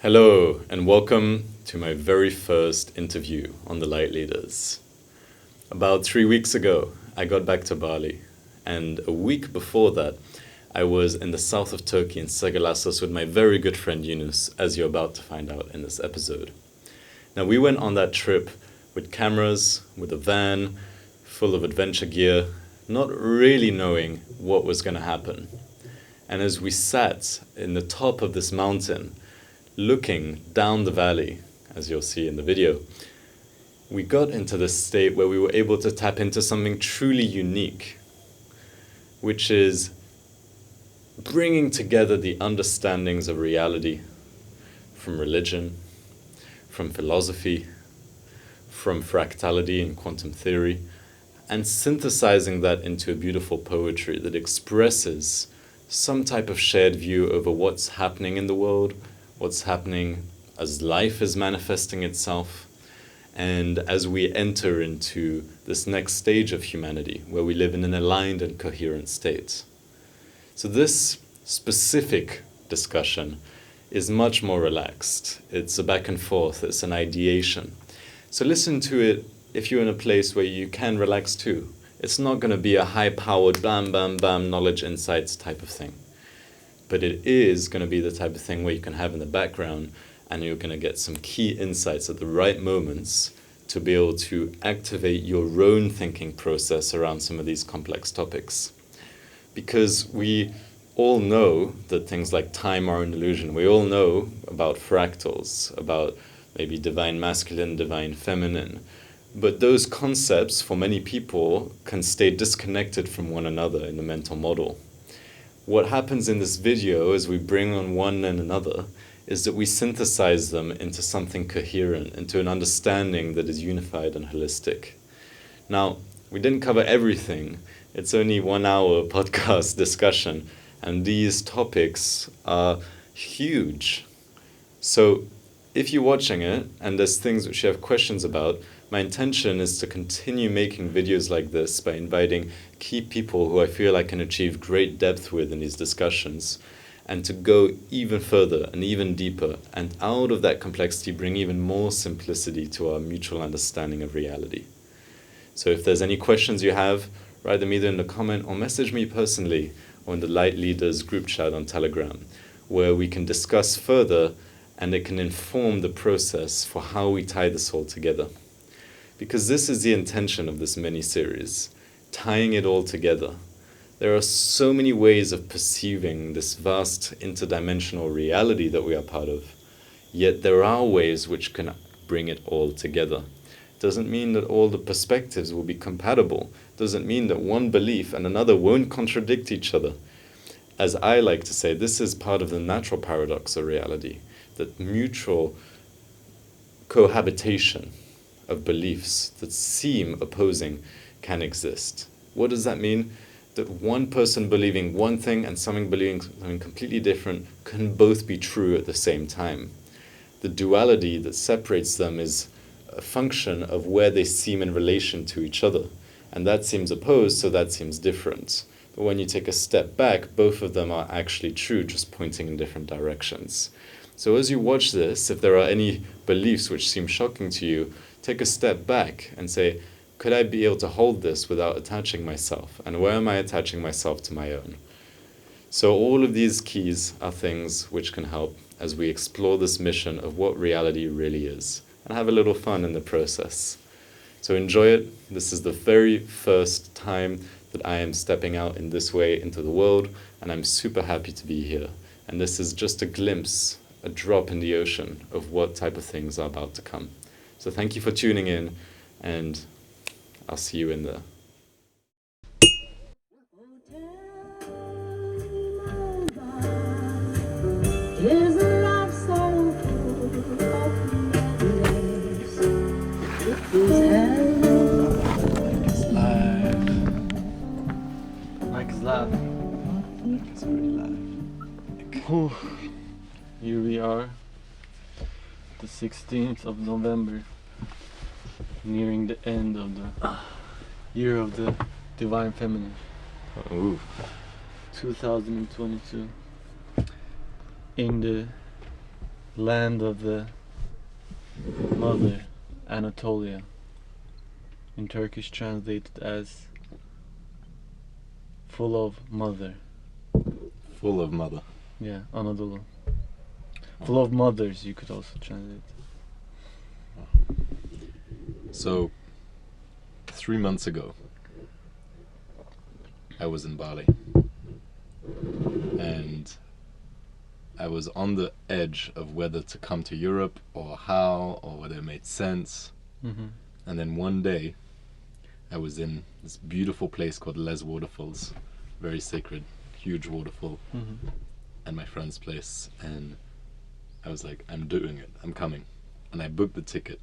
Hello and welcome to my very first interview on the Lightleaders. About 3 weeks ago, I got back to Bali, and a week before that, I was in the south of Turkey in Segalassos with my very good friend Yunus, as you're about to find out in this episode. Now, we went on that trip with cameras, with a van, full of adventure gear, not really knowing what was going to happen. And as we sat in the top of this mountain, looking down the valley, as you'll see in the video, we got into this state where we were able to tap into something truly unique, which is bringing together the understandings of reality from religion, from philosophy, from fractality and quantum theory, and synthesizing that into a beautiful poetry that expresses some type of shared view over what's happening in the world, what's happening as life is manifesting itself, and as we enter into this next stage of humanity, where we live in an aligned and coherent state. So this specific discussion is much more relaxed. It's a back and forth, it's an ideation. So listen to it if you're in a place where you can relax too. It's not going to be a high-powered bam, bam, bam, knowledge, insights type of thing. But it is going to be the type of thing where you can have in the background and you're going to get some key insights at the right moments to be able to activate your own thinking process around some of these complex topics. Because we all know that things like time are an illusion. We all know about fractals, about maybe divine masculine, divine feminine. But those concepts, for many people, can stay disconnected from one another in the mental model. What happens in this video as we bring on one and another is that we synthesize them into something coherent, into an understanding that is unified and holistic. Now, we didn't cover everything. It's only 1 hour podcast discussion, and these topics are huge. So if you're watching it and there's things which you have questions about, my intention is to continue making videos like this by inviting key people who I feel I can achieve great depth with in these discussions, and to go even further and even deeper, and out of that complexity bring even more simplicity to our mutual understanding of reality. So if there's any questions you have, write them either in the comment or message me personally or in the Lightleaders group chat on Telegram, where we can discuss further and it can inform the process for how we tie this all together. Because this is the intention of this mini-series, tying it all together. There are so many ways of perceiving this vast interdimensional reality that we are part of, yet there are ways which can bring it all together. Doesn't mean that all the perspectives will be compatible. Doesn't mean that one belief and another won't contradict each other. As I like to say, this is part of the natural paradox of reality, that mutual cohabitation of beliefs that seem opposing can exist. What does that mean? That one person believing one thing and someone believing something completely different can both be true at the same time. The duality that separates them is a function of where they seem in relation to each other. And that seems opposed, so that seems different. But when you take a step back, both of them are actually true, just pointing in different directions. So as you watch this, if there are any beliefs which seem shocking to you, take a step back and say, could I be able to hold this without attaching myself? And where am I attaching myself to my own? So all of these keys are things which can help as we explore this mission of what reality really is and have a little fun in the process. So enjoy it. This is the very first time that I am stepping out in this way into the world, and I'm super happy to be here. And this is just a glimpse, a drop in the ocean of what type of things are about to come. So thank you for tuning in, and I'll see you in there. Mike is live. It's pretty live. Here we are, the 16th of November, nearing the end of the year of the Divine Feminine. Ooh. 2022. In the land of the mother, Anatolia. In Turkish translated as full of mother. Full of mother. Yeah, Anadolu. Full of mothers, you could also translate. So, 3 months ago, I was in Bali. And I was on the edge of whether to come to Europe or how, or whether it made sense. Mm-hmm. And then one day, I was in this beautiful place called Les Waterfalls. Very sacred, huge waterfall. Mm-hmm. At my friend's place. And I was like, I'm doing it, I'm coming. And I booked the ticket.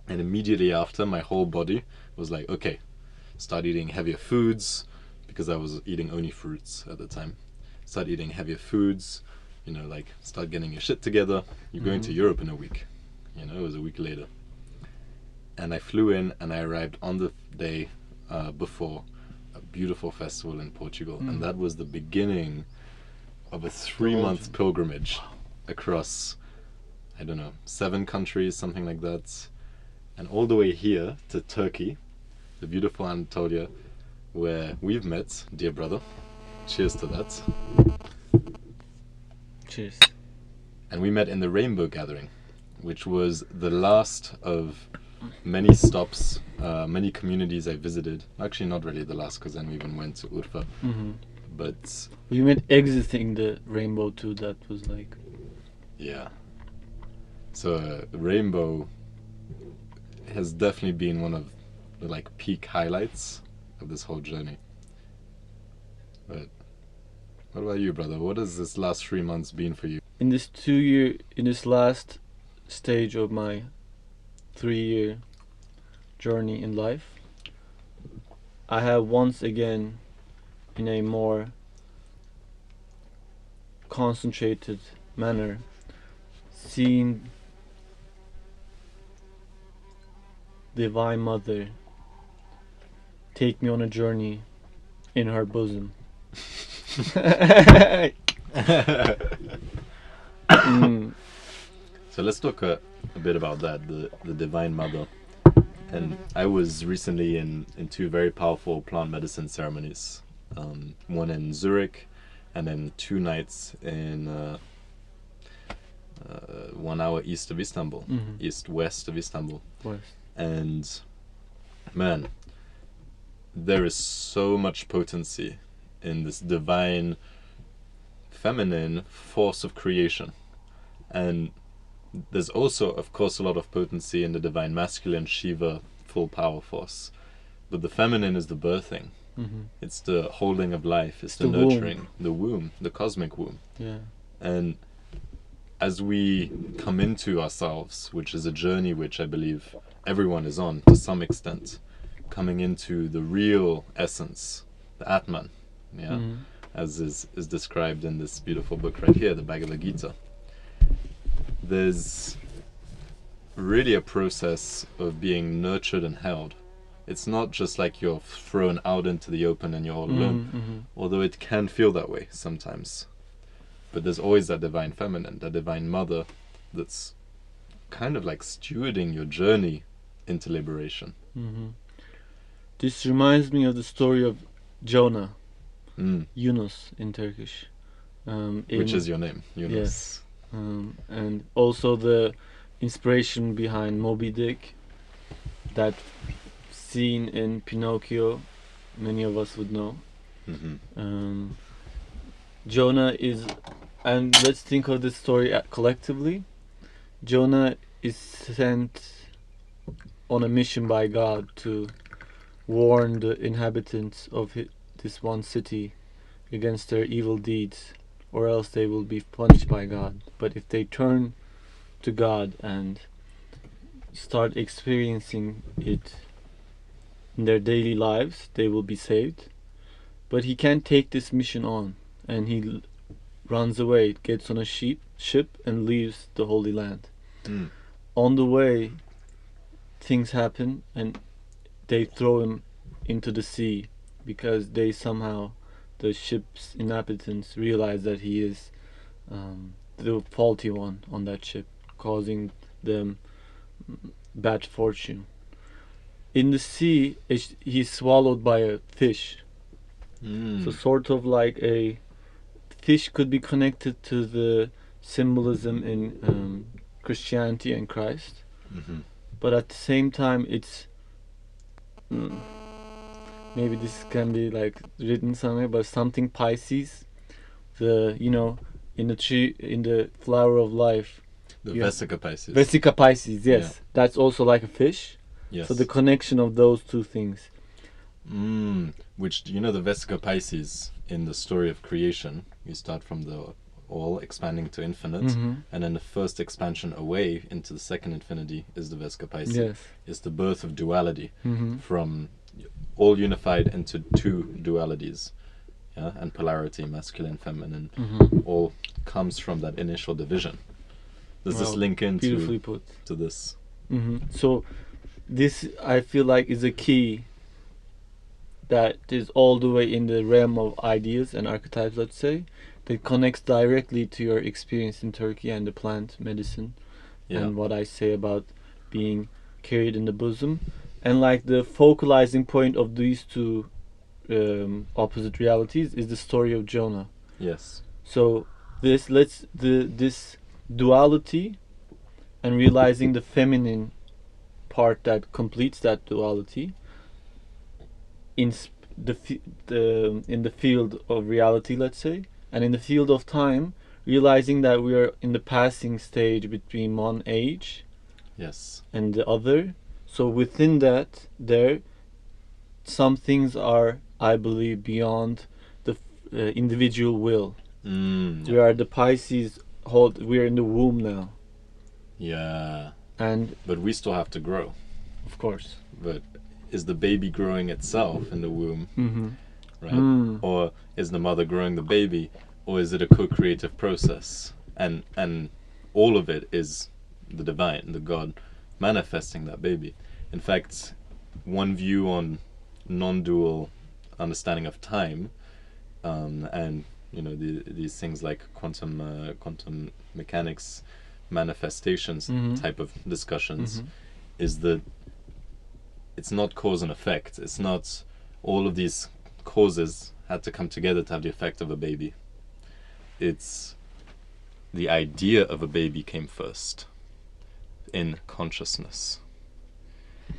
And immediately after, my whole body was like, okay, start eating heavier foods, because I was eating only fruits at the time. Start eating heavier foods, like start getting your shit together. You're going to Europe in a week. It was a week later. And I flew in and I arrived on the day before a beautiful festival in Portugal. And that was the beginning of a 3-month pilgrimage across, 7 countries, something like that. And all the way here to Turkey, the beautiful Anatolia, where we've met, dear brother. Cheers to that. Cheers. And we met in the Rainbow Gathering, which was the last of many stops, many communities I visited. Actually, not really the last, because then we even went to Urfa. Mm-hmm. But we met exiting the rainbow too. That was like... Yeah. So Rainbow has definitely been one of the peak highlights of this whole journey. But what about you, brother? What has this last 3 months been for you? In this last stage of my 3-year journey in life, I have once again, in a more concentrated manner, seen Divine Mother take me on a journey in her bosom. So let's talk a bit about that, the Divine Mother. And I was recently in 2 very powerful plant medicine ceremonies. One in Zurich, and then 2 nights in 1 hour east of Istanbul, east-west of Istanbul. West. And man, there is so much potency in this divine feminine force of creation. And there's also, of course, a lot of potency in the divine masculine Shiva full power force. But the feminine is the birthing. Mm-hmm. It's the holding of life. It's the nurturing, the womb, the cosmic womb. Yeah. And as we come into ourselves, which is a journey which I believe everyone is on to some extent, coming into the real essence, the Atman, as is described in this beautiful book right here, the Bhagavad Gita. There's really a process of being nurtured and held. It's not just like you're thrown out into the open and you're all alone, although it can feel that way sometimes. But there's always that divine feminine, that divine mother, that's kind of like stewarding your journey into liberation. This reminds me of the story of Jonah, Yunus in Turkish. Which is your name, Yunus. Yes. And also the inspiration behind Moby Dick, that scene in Pinocchio, many of us would know. Jonah is, and let's think of this story collectively. Jonah is sent on a mission by God to warn the inhabitants of this one city against their evil deeds, or else they will be punished by God. But if they turn to God and start experiencing it in their daily lives, they will be saved. But he can't take this mission on, and he runs away, gets on a ship and leaves the Holy Land. On the way, things happen and they throw him into the sea, because they somehow, the ship's inhabitants, realize that he is the faulty one on that ship, causing them bad fortune. In the sea, he's swallowed by a fish. So sort of like a fish could be connected to the symbolism in Christianity and Christ, but at the same time, it's maybe this can be like written somewhere, but something Pisces, the in the tree, in the flower of life, The Vesica Pisces. Vesica Pisces, yes, Yeah. that's also like a fish. Yes. So the connection of those two things. Which, the Vesica Pisces in the story of creation, you start from the all expanding to infinite, and then the first expansion away into the second infinity is the Vesica Pisces. Yes. It's the birth of duality, from all unified into two dualities, and polarity, masculine, feminine, all comes from that initial division. Does this link into beautifully put to this? So this, I feel like, is a key that is all the way in the realm of ideas and archetypes, let's say, that connects directly to your experience in Turkey and the plant medicine, and what I say about being carried in the bosom, and like the focalizing point of these two opposite realities is the story of Jonah. Yes. So this duality and realizing the feminine part that completes that duality in the field of reality, let's say, and in the field of time, realizing that we are in the passing stage between one age and the other. So within that, some things are, I believe, beyond the individual will. We are the Pisces. We are in the womb now. Yeah. But we still have to grow. Of course. But is the baby growing itself in the womb? Right? Or is the mother growing the baby? Or is it a co-creative process? And all of it is the divine, the God, manifesting that baby. In fact, one view on non-dual understanding of time, and these things like quantum mechanics manifestations type of discussions, is that it's not cause and effect. It's not all of these causes had to come together to have the effect of a baby. It's the idea of a baby came first in consciousness,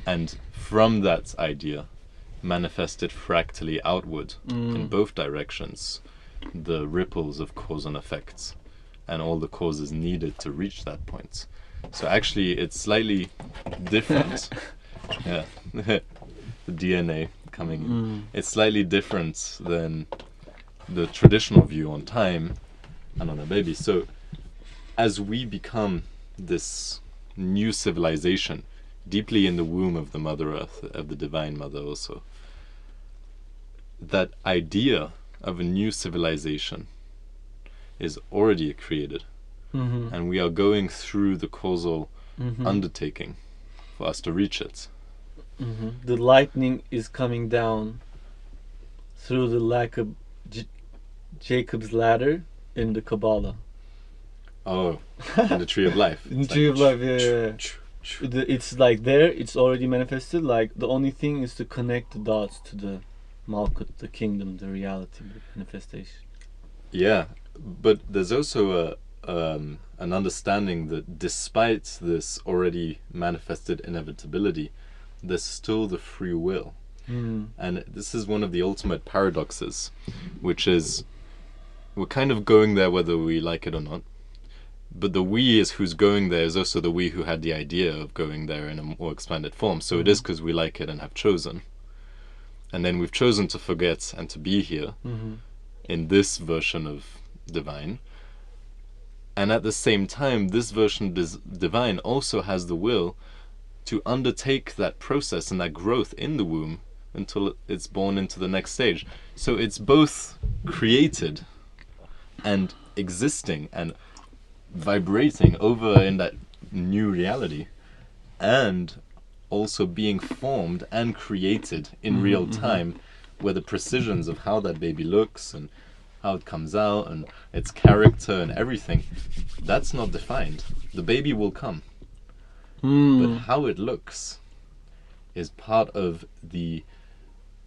and from that idea manifested fractally outward in both directions the ripples of cause and effects and all the causes needed to reach that point. So actually it's slightly different. The DNA coming in. It's slightly different than the traditional view on time and on a baby. So as we become this new civilization deeply in the womb of the Mother Earth, of the Divine Mother also, that idea of a new civilization is already created, and we are going through the causal undertaking for us to reach it. The lightning is coming down through the lack of Jacob's ladder in the Kabbalah. Oh, in the Tree of Life. In the Tree of Life, yeah. It's like there, it's already manifested. Like the only thing is to connect the dots to the Malkut, the kingdom, the reality, the manifestation. Yeah, but there's also an understanding that despite this already manifested inevitability, there's still the free will. And this is one of the ultimate paradoxes, which is we're kind of going there whether we like it or not. But the we is who's going there is also the we who had the idea of going there in a more expanded form. So it is because we like it and have chosen. And then we've chosen to forget and to be here in this version of divine. And at the same time, this version of divine also has the will to undertake that process and that growth in the womb until it's born into the next stage. So it's both created and existing and vibrating over in that new reality, and also being formed and created in real time, where the precisions of how that baby looks and how it comes out and its character and everything, that's not defined. The baby will come, but how it looks is part of the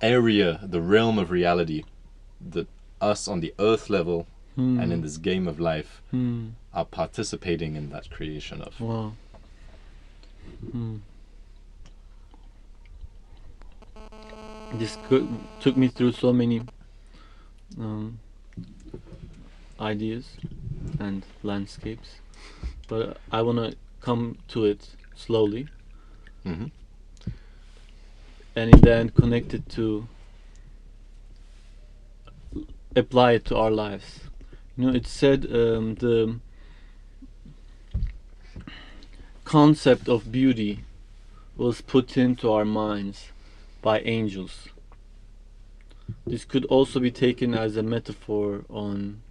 area, the realm of reality that us on the earth level and in this game of life are participating in that creation of. Wow. This took me through so many ideas and landscapes, but I want to come to it slowly Mhm. and then connect it to apply it to our lives. You know, it said the concept of beauty was put into our minds by angels. This could also be taken as a metaphor on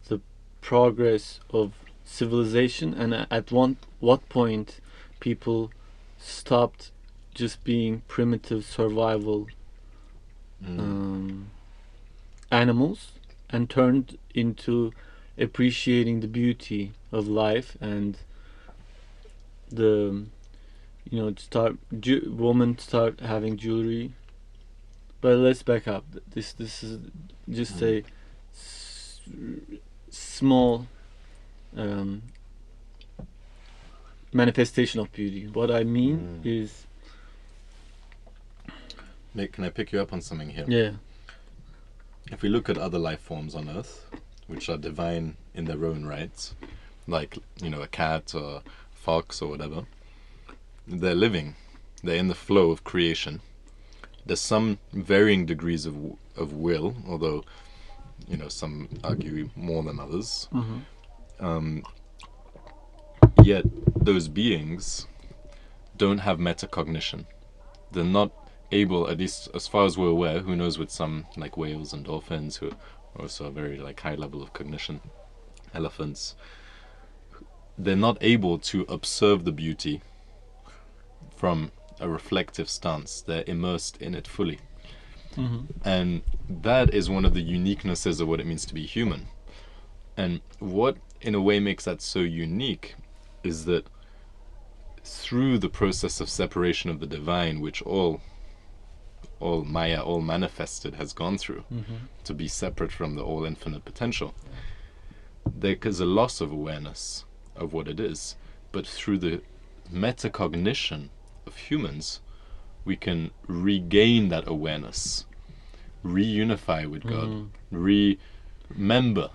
the progress of civilization and at what point people stopped just being primitive survival animals and turned into appreciating the beauty of life and the women start having jewelry. But let's back up. This is just a small manifestation of beauty. What I mean is, Nick, can I pick you up on something here? yeah, If we look at other life forms on Earth, which are divine in their own rights, like, a cat or a fox or whatever, they're living. They're in the flow of creation. There's some varying degrees of will, although, some argue more than others. Yet those beings don't have metacognition. They're not able, at least as far as we're aware, who knows with some, like whales and dolphins, who are also a very high level of cognition, elephants, they're not able to observe the beauty from a reflective stance. They're immersed in it fully. And that is one of the uniquenesses of what it means to be human. And what in a way makes that so unique is that through the process of separation of the divine, which all Maya, all manifested, has gone through, to be separate from the all infinite potential, there is a loss of awareness of what it is. But through the metacognition of humans, we can regain that awareness, reunify with God, remember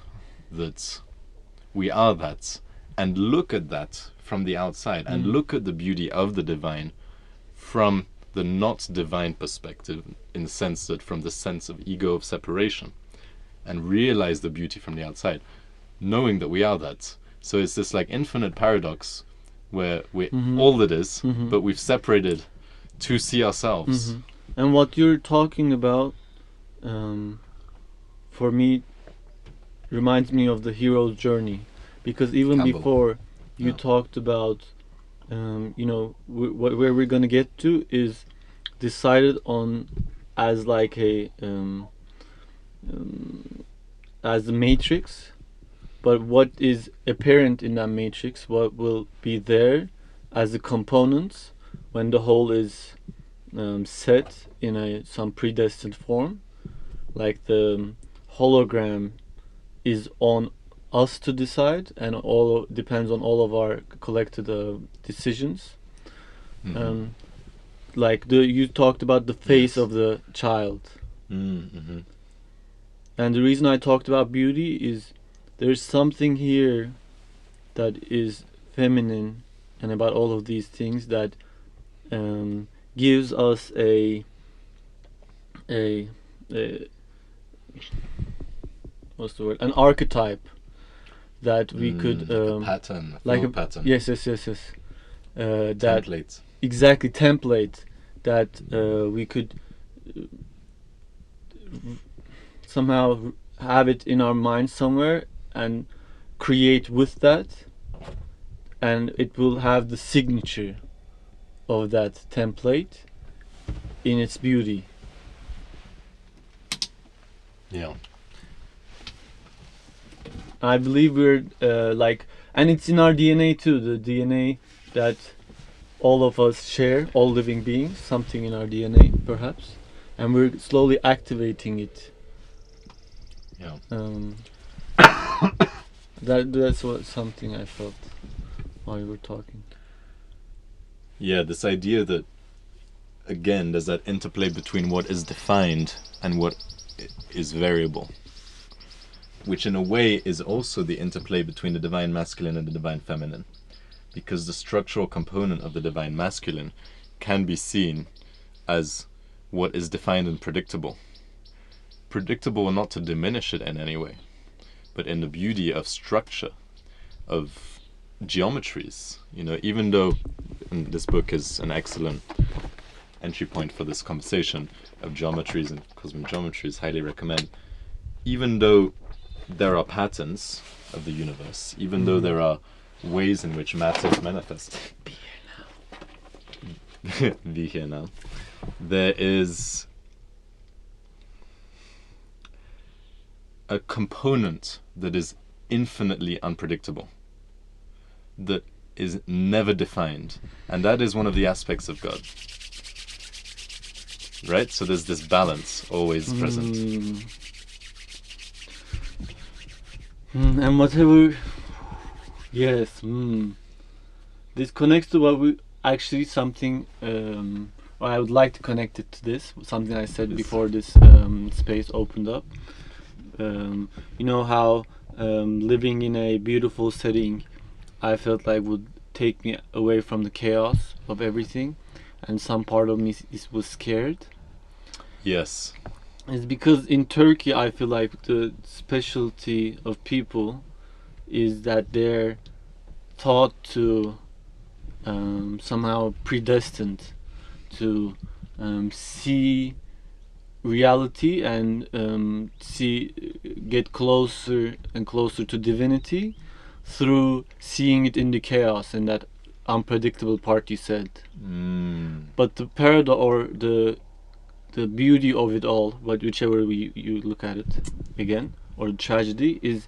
that we are that, and look at that from the outside, and look at the beauty of the divine from the not divine perspective, in the sense that from the sense of ego of separation, and realize the beauty from the outside, knowing that we are that. So it's this infinite paradox where we're all that is, but we've separated to see ourselves. and what you're talking about, for me, reminds me of the hero's journey, because even Campbell. before you Yeah. talked about, where we're gonna get to is decided on as like a as a matrix, but what is apparent in that matrix, what will be there as the components when the whole is set in some predestined form, like the hologram is on us to decide, and all depends on all of our collected decisions. Like you talked about the face of the child, and the reason I talked about beauty is there's something here that is feminine and about all of these things that gives us a what's the word, an archetype that we could a pattern, like a pattern. yes that Template. exactly template that we could somehow have it in our mind somewhere and create with that, and it will have the signature of that template in its beauty. Yeah. I believe we're like, and it's in our DNA too. The DNA that all of us share, all living beings, something in our DNA perhaps, and we're slowly activating it. Yeah. That's what something I felt while you were talking. Yeah, this idea that, again, there's that interplay between what is defined and what is variable, which in a way is also the interplay between the divine masculine and the divine feminine, because the structural component of the divine masculine can be seen as what is defined and predictable. Predictable not to diminish it in any way, but in the beauty of structure, of geometries. Even though, and this book is an excellent entry point for this conversation of geometries and cosmic geometries, highly recommend. Even though there are patterns of the universe, even though there are ways in which matter is manifest, be here now, there is a component that is infinitely unpredictable, that is never defined, and that is one of the aspects of God. Right? So there's this balance always present. And whatever, yes, this connects to what we actually something. Or I would like to connect it to this, something I said before this space opened up. You know how living in a beautiful setting, I felt like would take me away from the chaos of everything, and some part of me was scared. Yes. It's because in Turkey I feel like the specialty of people is that they're taught to somehow predestined to see reality and get closer and closer to divinity through seeing it in the chaos and that unpredictable part you said. But the paradox or the beauty of it all, whichever way you look at it again, or the tragedy, is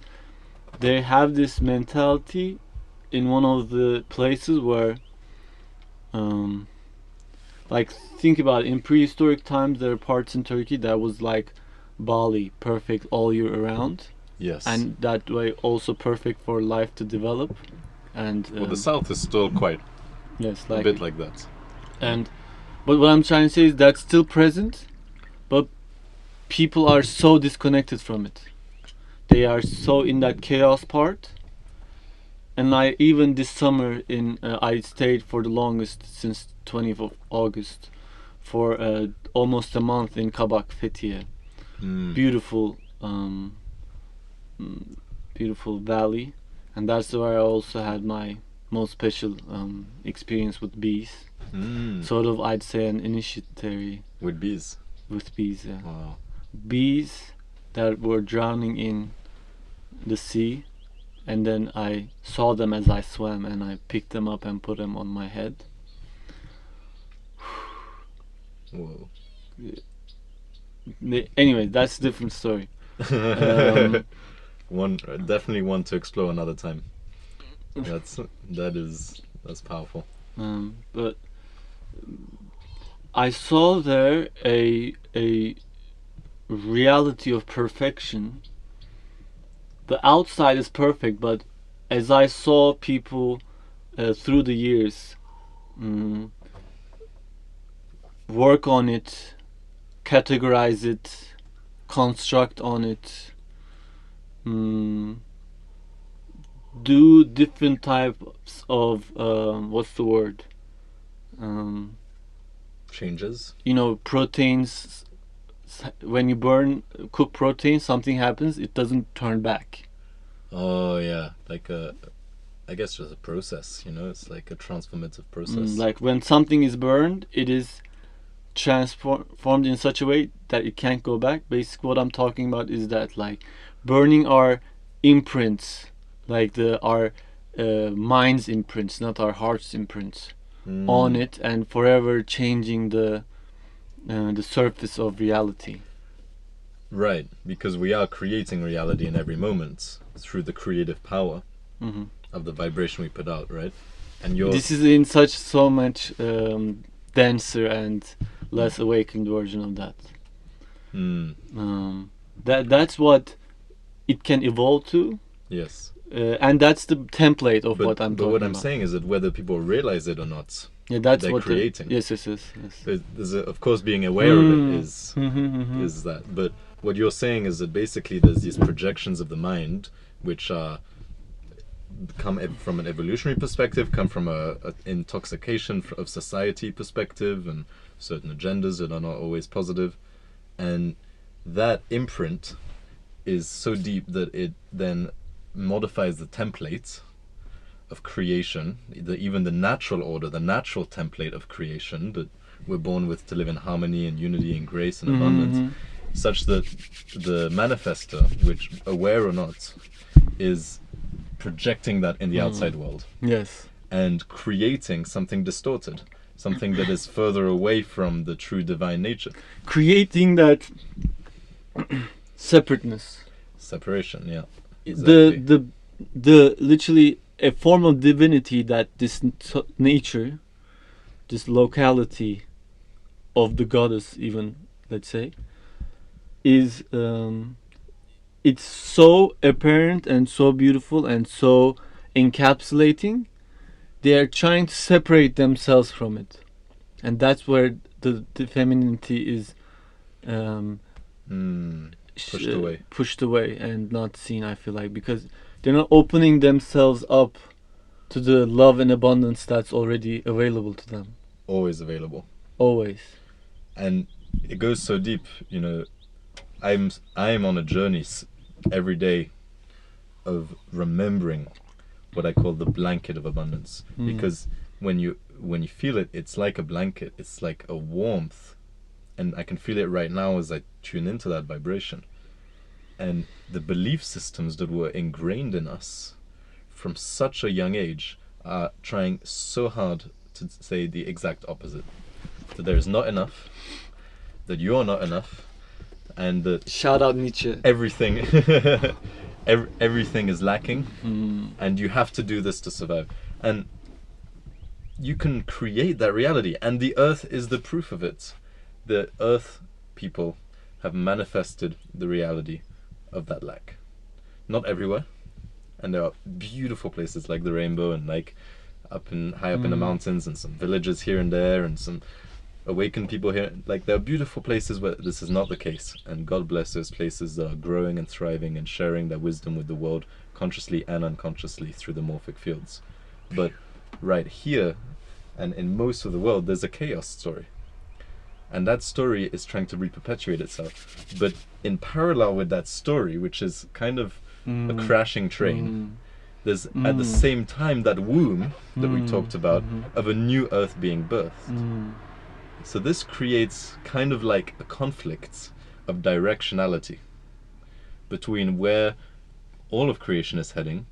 they have this mentality in one of the places where like think about it, in prehistoric times there are parts in Turkey that was like Bali, perfect all year around. Yes. And that way also perfect for life to develop. And well, the south is still quite a bit like that. And but what I'm trying to say is that's still present, but people are so disconnected from it. They are so in that chaos part. And I even this summer I stayed for the longest since 20th of August for almost a month in Kabak, Fethiye. Beautiful, beautiful valley, and that's where I also had my most special experience with bees. Sort of, I'd say, an initiatory with bees. With bees, yeah. Wow. Bees that were drowning in the sea, and then I saw them as I swam, and I picked them up and put them on my head. Whoa. Anyway, that's a different story. Definitely one to explore another time. That's powerful. But I saw there a reality of perfection. The outside is perfect, but as I saw people through the years work on it, categorize it, construct on it, do different types of what's the word? Changes. Proteins. When you cook protein, something happens. It doesn't turn back. Oh yeah, like I guess just a process. It's like a transformative process. Like when something is burned, it is transformed in such a way that it can't go back. Basically, what I'm talking about is that like burning our imprints, like our mind's imprints, not our heart's imprints, on it, and forever changing the surface of reality. Right, because we are creating reality in every moment, through the creative power of the vibration we put out, right? And This is in so much denser and less awakened version of that. That's what it can evolve to. Yes. And that's the template of what I'm talking about. But what I'm saying is that whether people realize it or not, yeah, that's they're what creating. Yes. There's of course, being aware of it is that. But what you're saying is that basically there's these projections of the mind which come from an evolutionary perspective, come from a intoxication of society perspective, and certain agendas that are not always positive, and that imprint is so deep that it then modifies the template of creation, even the natural order, the natural template of creation that we're born with to live in harmony and unity and grace and abundance, such that the manifester, which, aware or not, is projecting that in the outside world. Yes. And creating something distorted, something that is further away from the true divine nature. Creating that separateness. Separation, yeah. Exactly. The literally a form of divinity that this nature, this locality of the goddess, even, let's say, is it's so apparent and so beautiful and so encapsulating. They are trying to separate themselves from it, and that's where the femininity is pushed away and not seen, I feel like, because they're not opening themselves up to the love and abundance that's already available to them. Always available. Always. And it goes so deep, you know. I'm on a journey every day of remembering what I call the blanket of abundance, because when you feel it, it's like a blanket, it's like a warmth, and I can feel it right now as I tune into that vibration. And the belief systems that were ingrained in us from such a young age are trying so hard to say the exact opposite, that there is not enough, that you are not enough, and that shout out Nietzsche, everything everything is lacking, and you have to do this to survive. And you can create that reality, and the earth is the proof of it. The earth people have manifested the reality of that lack. Not everywhere, and there are beautiful places like the rainbow, and like high up in the mountains, and some villages here and there, and some awakened people here. Like, there are beautiful places where this is not the case, and God bless those places that are growing and thriving and sharing their wisdom with the world, consciously and unconsciously, through the morphic fields. But right here, and in most of the world, there's a chaos story, and that story is trying to re-perpetuate itself. But in parallel with that story, which is kind of a crashing train, there's at the same time that womb that we talked about of a new earth being birthed. So this creates kind of like a conflict of directionality between where all of creation is heading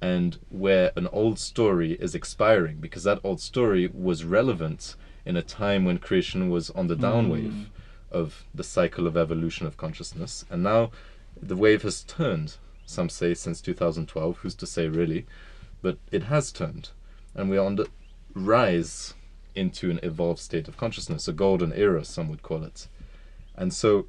and where an old story is expiring, because that old story was relevant in a time when creation was on the downwave of the cycle of evolution of consciousness. And now the wave has turned, some say since 2012, who's to say really, but it has turned, and we're on the rise into an evolved state of consciousness, a golden era, some would call it. And so,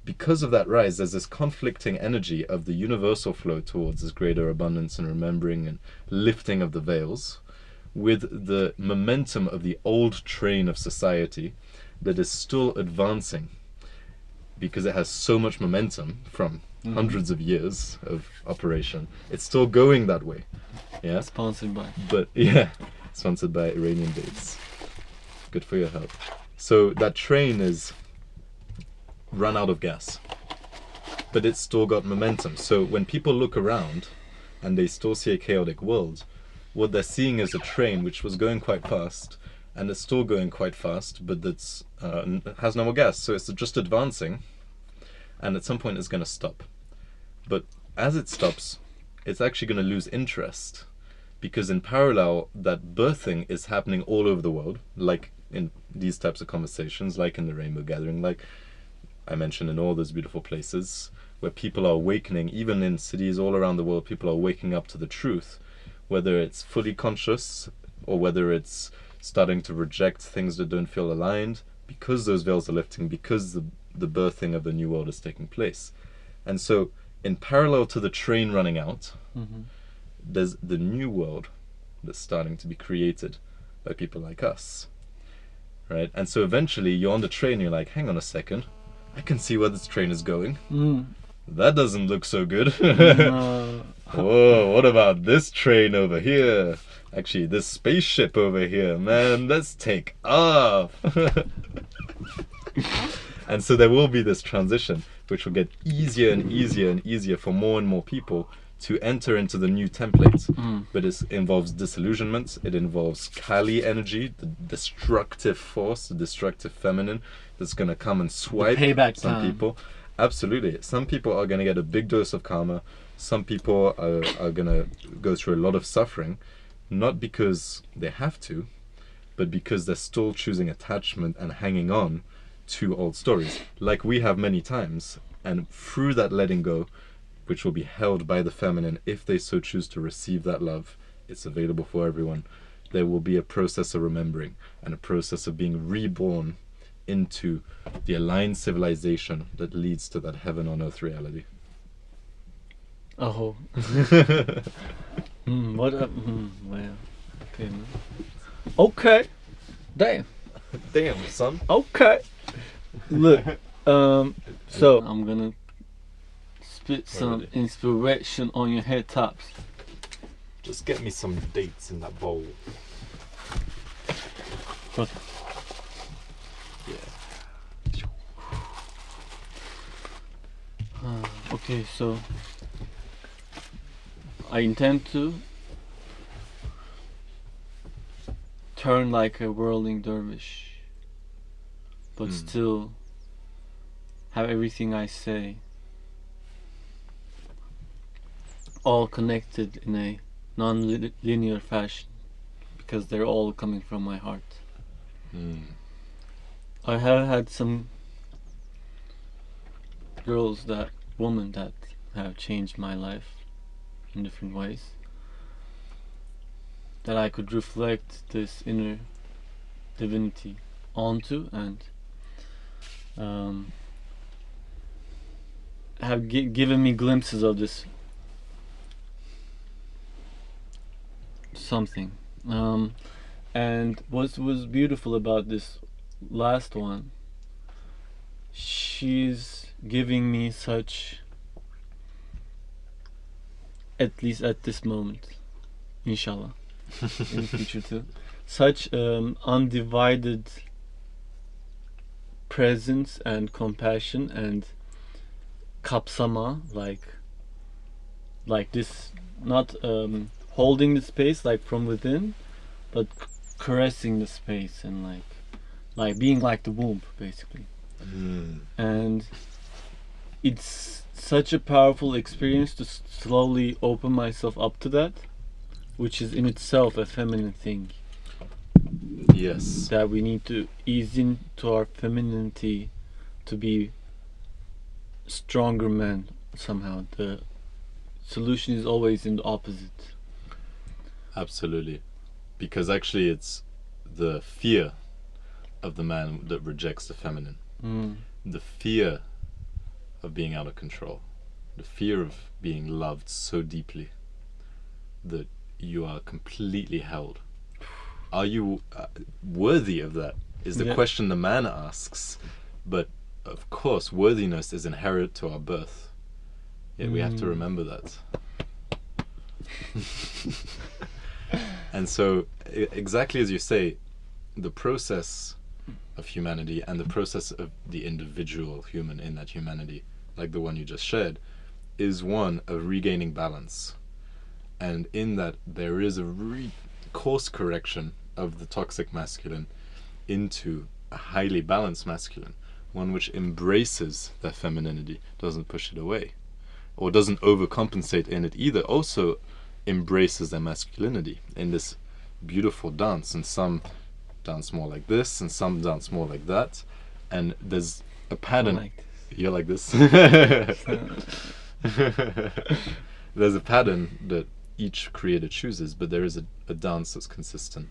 because of that rise, there's this conflicting energy of the universal flow towards this greater abundance and remembering and lifting of the veils, with the momentum of the old train of society that is still advancing, because it has so much momentum from hundreds of years of operation. It's still going that way. Yeah. Sponsored by. But yeah, sponsored by Iranian dates. Good for your health. So that train is run out of gas, but it's still got momentum. So when people look around and they still see a chaotic world, what they're seeing is a train which was going quite fast, and it's still going quite fast, but that's has no more gas. So it's just advancing, and at some point it's going to stop. But as it stops, it's actually going to lose interest, because in parallel, that birthing is happening all over the world, like in these types of conversations, like in the Rainbow Gathering, like I mentioned, in all those beautiful places where people are awakening, even in cities all around the world, people are waking up to the truth, whether it's fully conscious or whether it's starting to reject things that don't feel aligned, because those veils are lifting, because the birthing of the new world is taking place. And so, in parallel to the train running out, there's the new world that's starting to be created by people like us, right? And so eventually you're on the train, you're like, hang on a second, I can see where this train is going. That doesn't look so good. Whoa, what about this train over here? Actually, this spaceship over here, man, let's take off. And so there will be this transition, which will get easier and easier and easier for more and more people to enter into the new template. But it involves disillusionment, it involves Kali energy, the destructive force, the destructive feminine that's going to come and swipe some people. Absolutely. Some people are going to get a big dose of karma. Some people are going to go through a lot of suffering, not because they have to, but because they're still choosing attachment and hanging on to old stories, like we have many times. And through that letting go, which will be held by the feminine, if they so choose to receive that love, it's available for everyone. There will be a process of remembering and a process of being reborn into the aligned civilization that leads to that heaven on earth reality. Oh. What up? Well, okay, man. Okay. Damn. Damn, son. Okay. Look, so I'm gonna spit some inspiration on your head tops. Just get me some dates in that bowl. What? Okay, so I intend to turn like a whirling dervish, but still have everything I say all connected in a non-linear fashion, because they're all coming from my heart. I have had some women that have changed my life in different ways, that I could reflect this inner divinity onto, and have given me glimpses of this something. And what was beautiful about this last one, she's giving me such, at least at this moment, inshallah, in the future too, such undivided presence and compassion and kapsama, like this, not holding the space like from within, but caressing the space, and like being like the womb, basically. And it's such a powerful experience to slowly open myself up to that, which is in itself a feminine thing. Yes. That we need to ease into our femininity to be stronger men somehow. The solution is always in the opposite. Absolutely. Because actually it's the fear of the man that rejects the feminine. The fear of being out of control. The fear of being loved so deeply that you are completely held. Are you worthy of that? Is the question the man asks. But of course, worthiness is inherent to our birth. Yet we have to remember that. And so, exactly as you say, the process of humanity and the process of the individual human in that humanity, like the one you just shared, is one of regaining balance. And in that, there is a course correction of the toxic masculine into a highly balanced masculine, one which embraces that femininity, doesn't push it away, or doesn't overcompensate in it either, also embraces their masculinity in this beautiful dance. And some dance more like this, and some dance more like that, and there's a pattern. Like this. You're like this. There's a pattern that each creator chooses, but there is a dance that's consistent.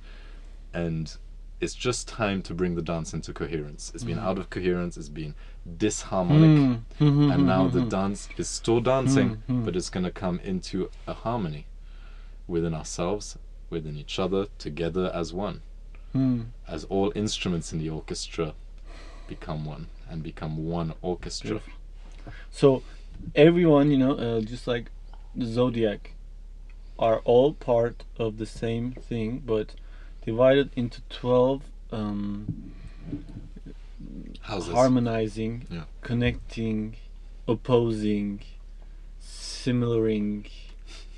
And it's just time to bring the dance into coherence. It's been out of coherence, it's been disharmonic. And now the dance is still dancing, but it's going to come into a harmony within ourselves, within each other, together as one. As all instruments in the orchestra become one and become one orchestra. So everyone, just like the zodiac, are all part of the same thing, but divided into 12 Houses. harmonizing, Yeah. connecting, opposing, similaring,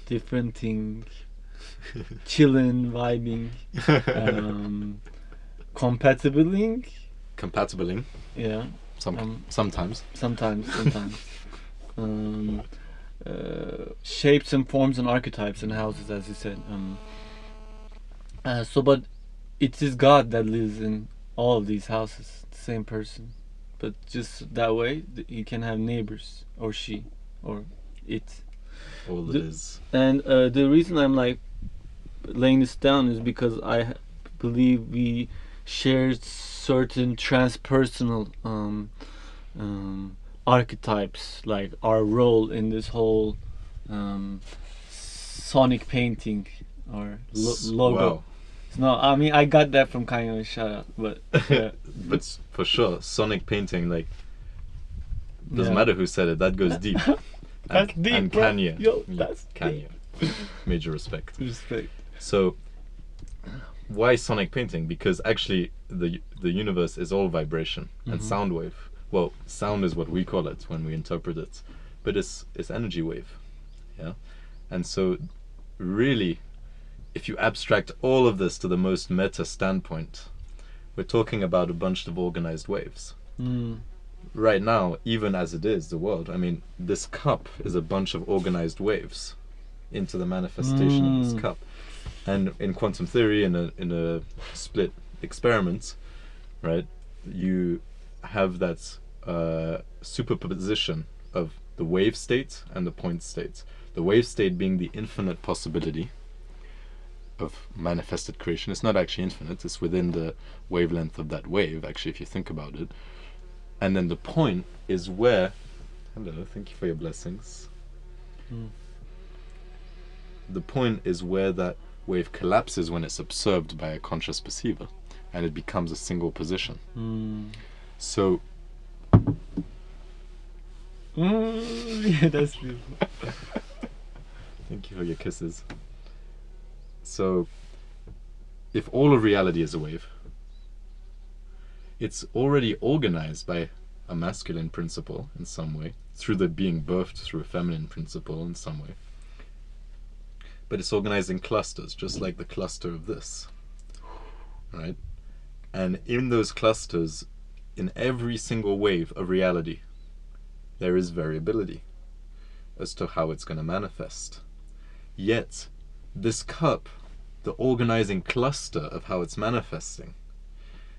differenting, chilling, vibing, compatibling. Compatibling. Yeah. Sometimes. Sometimes. Shapes and forms and archetypes and houses, as you said. But it is God that lives in all of these houses, the same person. But just that way, he can have neighbors, or she, or it. All that is. And the reason I'm like laying this down is because I believe we share certain transpersonal archetypes, like our role in this whole sonic painting or logo. Wow. No, I mean I got that from Kanye. Shout out, but yeah. But for sure, sonic painting, like, doesn't Yeah. matter who said it, that goes deep. That's deep, and bro. Kanye. Yo, that's Kanye. Major respect. Respect. So, why sonic painting? Because actually, the universe is all vibration and sound wave. Well, sound is what we call it when we interpret it, but it's energy wave, yeah. And so, really, if you abstract all of this to the most meta standpoint, we're talking about a bunch of organized waves. Right now, even as it is, the world, I mean, this cup is a bunch of organized waves into the manifestation of this cup. And in quantum theory, in a split experiment, right, you have that superposition of the wave state and the point state. The wave state being the infinite possibility of manifested creation. It's not actually infinite, it's within the wavelength of that wave, actually, if you think about it. And then the point is where, hello, thank you for your blessings. The point is where that wave collapses when it's observed by a conscious perceiver, and it becomes a single position. So, Yeah, that's beautiful. thank you for your kisses. So, if all of reality is a wave, it's already organized by a masculine principle in some way, through the being birthed through a feminine principle in some way. But it's organized in clusters, just like the cluster of this, right? And in those clusters, in every single wave of reality, there is variability as to how it's going to manifest. Yet, this cup, the organizing cluster of how it's manifesting,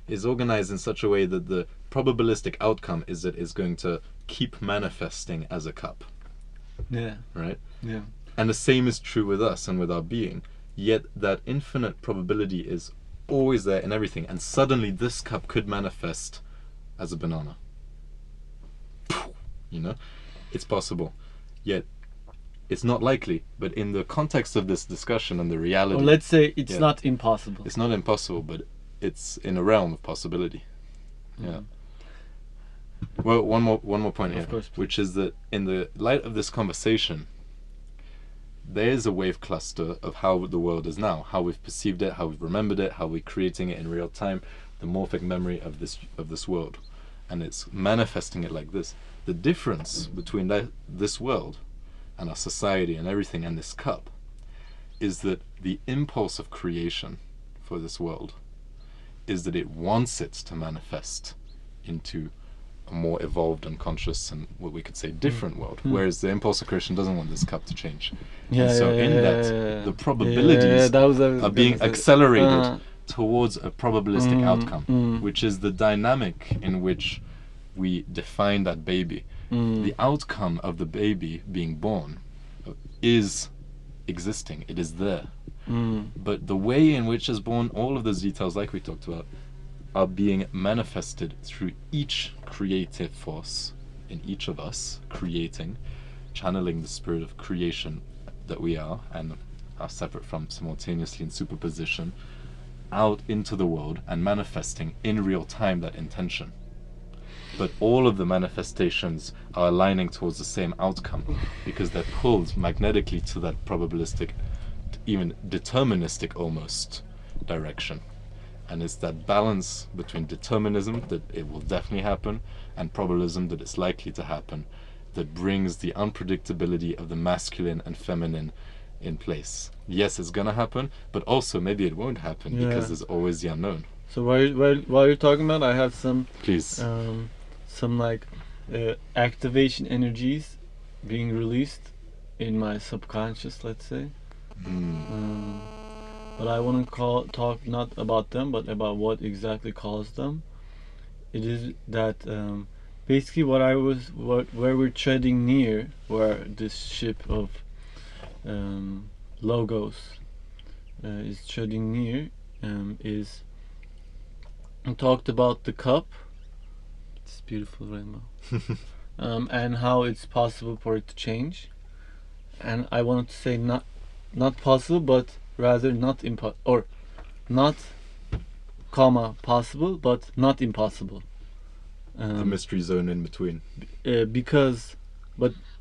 is organized in such a way that the probabilistic outcome is that it's going to keep manifesting as a cup. Yeah. Right? Yeah. And the same is true with us and with our being. Yet that infinite probability is always there in everything. And suddenly this cup could manifest as a banana. You know? It's possible. Yet it's not likely. But in the context of this discussion and the reality... Or let's say it's not impossible. It's not impossible, but it's in a realm of possibility. Yeah. Well, one more point here, Of course, which is that in the light of this conversation, there is a wave cluster of how the world is now, how we've perceived it, how we've remembered it, how we're creating it in real time, the morphic memory of this world, and it's manifesting it like this. The difference between this world and our society and everything and this cup is that the impulse of creation for this world is that it wants it to manifest into a more evolved and conscious and what we could say different world, whereas the impulse of creation doesn't want this cup to change. And so in that, the probabilities are being accelerated towards a probabilistic outcome, which is the dynamic in which we define that baby. The outcome of the baby being born is existing. It is there. But the way in which is born, all of those details, like we talked about, are being manifested through each creative force in each of us, creating, channeling the spirit of creation that we are and are separate from simultaneously in superposition, out into the world and manifesting in real time that intention. But all of the manifestations are aligning towards the same outcome because they're pulled magnetically to that probabilistic, even deterministic almost direction. And it's that balance between determinism, that it will definitely happen, and probabilism, that it's likely to happen, that brings the unpredictability of the masculine and feminine in place. Yes, it's gonna happen, but also maybe it won't happen because there's always the unknown. So while you're talking about, I have some Please. some like activation energies being released in my subconscious, let's say. But I want to talk not about them, but about what exactly caused them. It is that basically where we're treading near, where this ship of logos is treading near, is I talked about the cup. It's beautiful rainbow, and how it's possible for it to change. And I wanted to say not possible, but rather not possible, but not impossible. The mystery zone in between. Because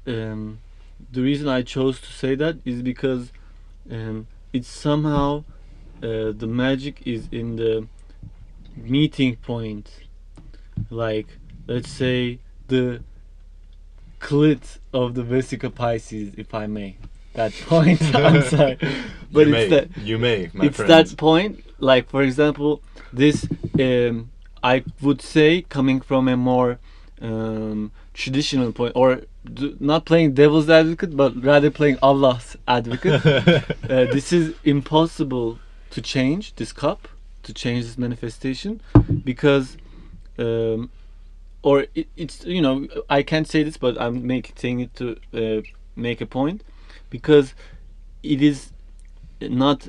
the reason I chose to say that is because it's somehow the magic is in the meeting point. Like, let's say the clit of the Vesica Pisces, if I may. That point, I'm sorry, but You may, my it's friend. that point. Like, for example, this I would say, coming from a more traditional point, or not playing devil's advocate, but rather playing Allah's advocate. This is impossible to change, this cup, to change this manifestation, because it's, you know, I can't say this, but I'm saying it to make a point, because it is not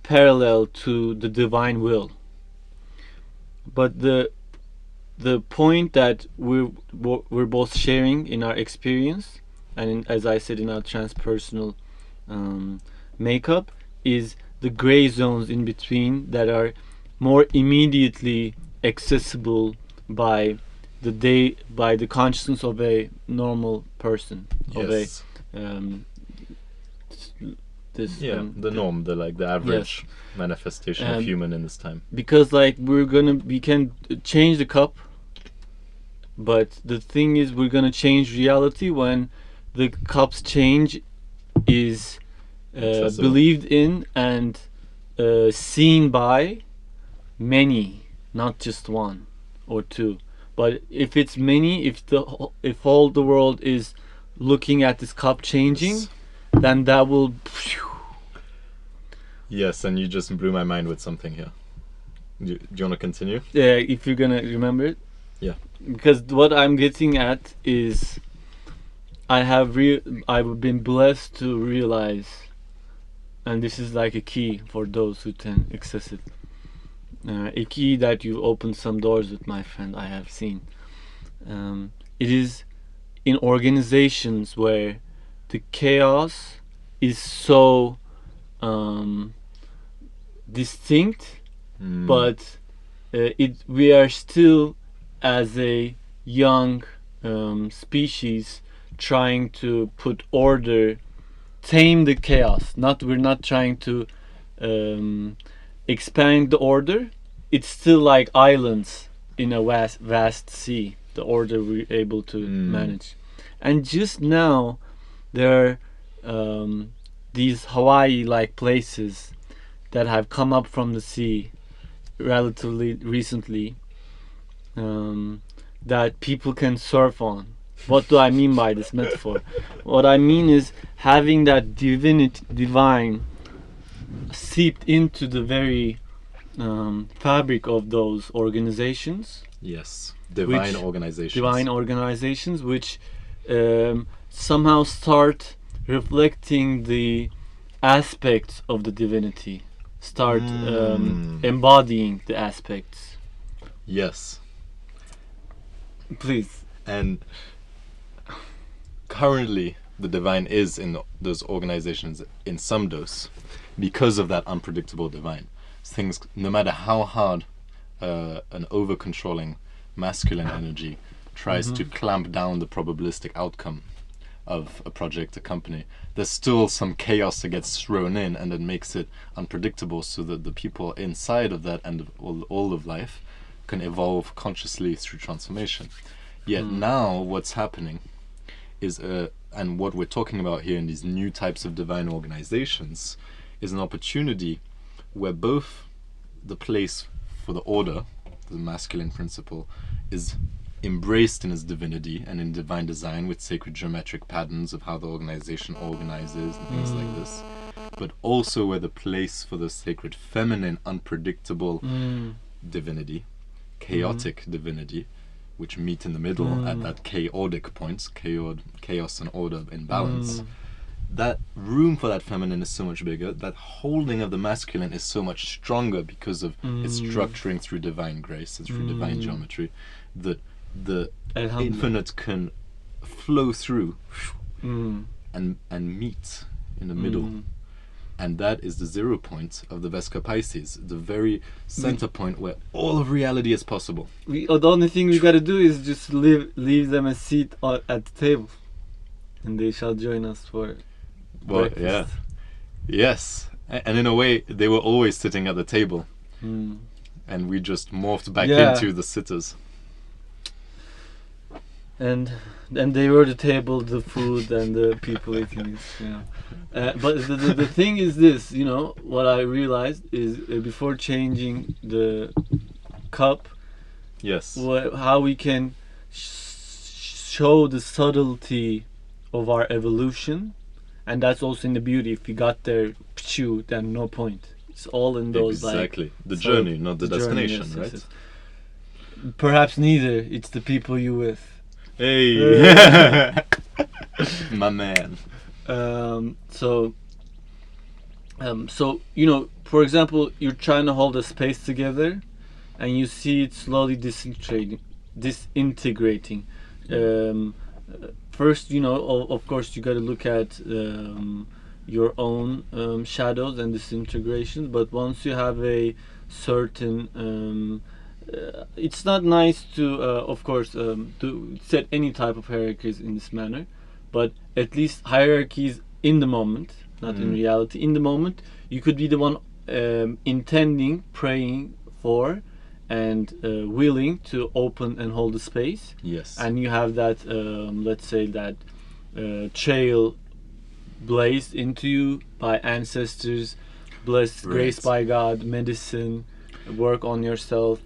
parallel to the divine will. But the point that we're both sharing in our experience, and as I said, in our transpersonal makeup, is the gray zones in between that are more immediately accessible by the consciousness of a normal person, Yes. of a the norm, the average manifestation of human in this time. Because like we can change the cup, but the thing is, we're gonna change reality when the cup's change is believed in and seen by many, not just one or two. But if it's many, if all the world is looking at this cup changing, then that will. Yes, and you just blew my mind with something here. Do you want to continue? Yeah, if you're gonna remember it. Yeah. Because what I'm getting at is, I've been blessed to realize, and this is like a key for those who can access it. A key that you opened some doors with, my friend. I have seen. It is in organizations where the chaos is so distinct, but we are still, as a young species, trying to put order, tame the chaos. We're not trying to expand the order. It's still like islands in a vast sea, the order we're able to manage. And just now there are these Hawaii-like places that have come up from the sea relatively recently, that people can surf on. What do I mean by this metaphor? What I mean is having that divine seeped into the very fabric of those organizations, Yes. Divine Which- organizations. divine organizations, which somehow start reflecting the aspects of the divinity, start embodying the aspects. Yes. Please. And currently, the divine is in those organizations in some dose because of that unpredictable divine. Things, no matter how hard an over-controlling masculine energy tries to clamp down the probabilistic outcome of a project, a company, there's still some chaos that gets thrown in, and that makes it unpredictable, so that the people inside of that and all of life can evolve consciously through transformation. Yet now what's happening is, and what we're talking about here in these new types of divine organizations, is an opportunity where both the place for the order, the masculine principle, is embraced in its divinity and in divine design with sacred geometric patterns of how the organization organizes and things like this, but also where the place for the sacred feminine, unpredictable divinity, chaotic divinity, which meet in the middle at that chaotic point, chaos and order in balance. That room for that feminine is so much bigger. That holding of the masculine is so much stronger because of its structuring through divine grace and through divine geometry, that the infinite can flow through and meet in the middle. And that is the 0 point of the Vesca Pisces, the very center point where all of reality is possible. The only thing we gotta do is just leave them a seat at the table, and they shall join us for breakfast. Yeah. Yes. And in a way, they were always sitting at the table. And we just morphed back into the sitters. And they were the table, the food, and the people eating it. But the thing is this, what I realized is before changing the cup, Yes. how we can show the subtlety of our evolution, and that's also in the beauty. If we got there, then no point. It's all in those exactly the journey, not the destination, journey, right? Yes. Perhaps neither. It's the people you with. Hey, my man. So for example, you're trying to hold a space together, and you see it slowly disintegrating. First, of course, you got to look at your own shadows and disintegrations. But once you have a certain it's not nice to, of course, to set any type of hierarchies in this manner, but at least hierarchies in the moment, not in reality. In the moment, you could be the one intending, praying for, and willing to open and hold the space. Yes. And you have that, let's say that trail blazed into you by ancestors, blessed, graced by God, medicine, work on yourself.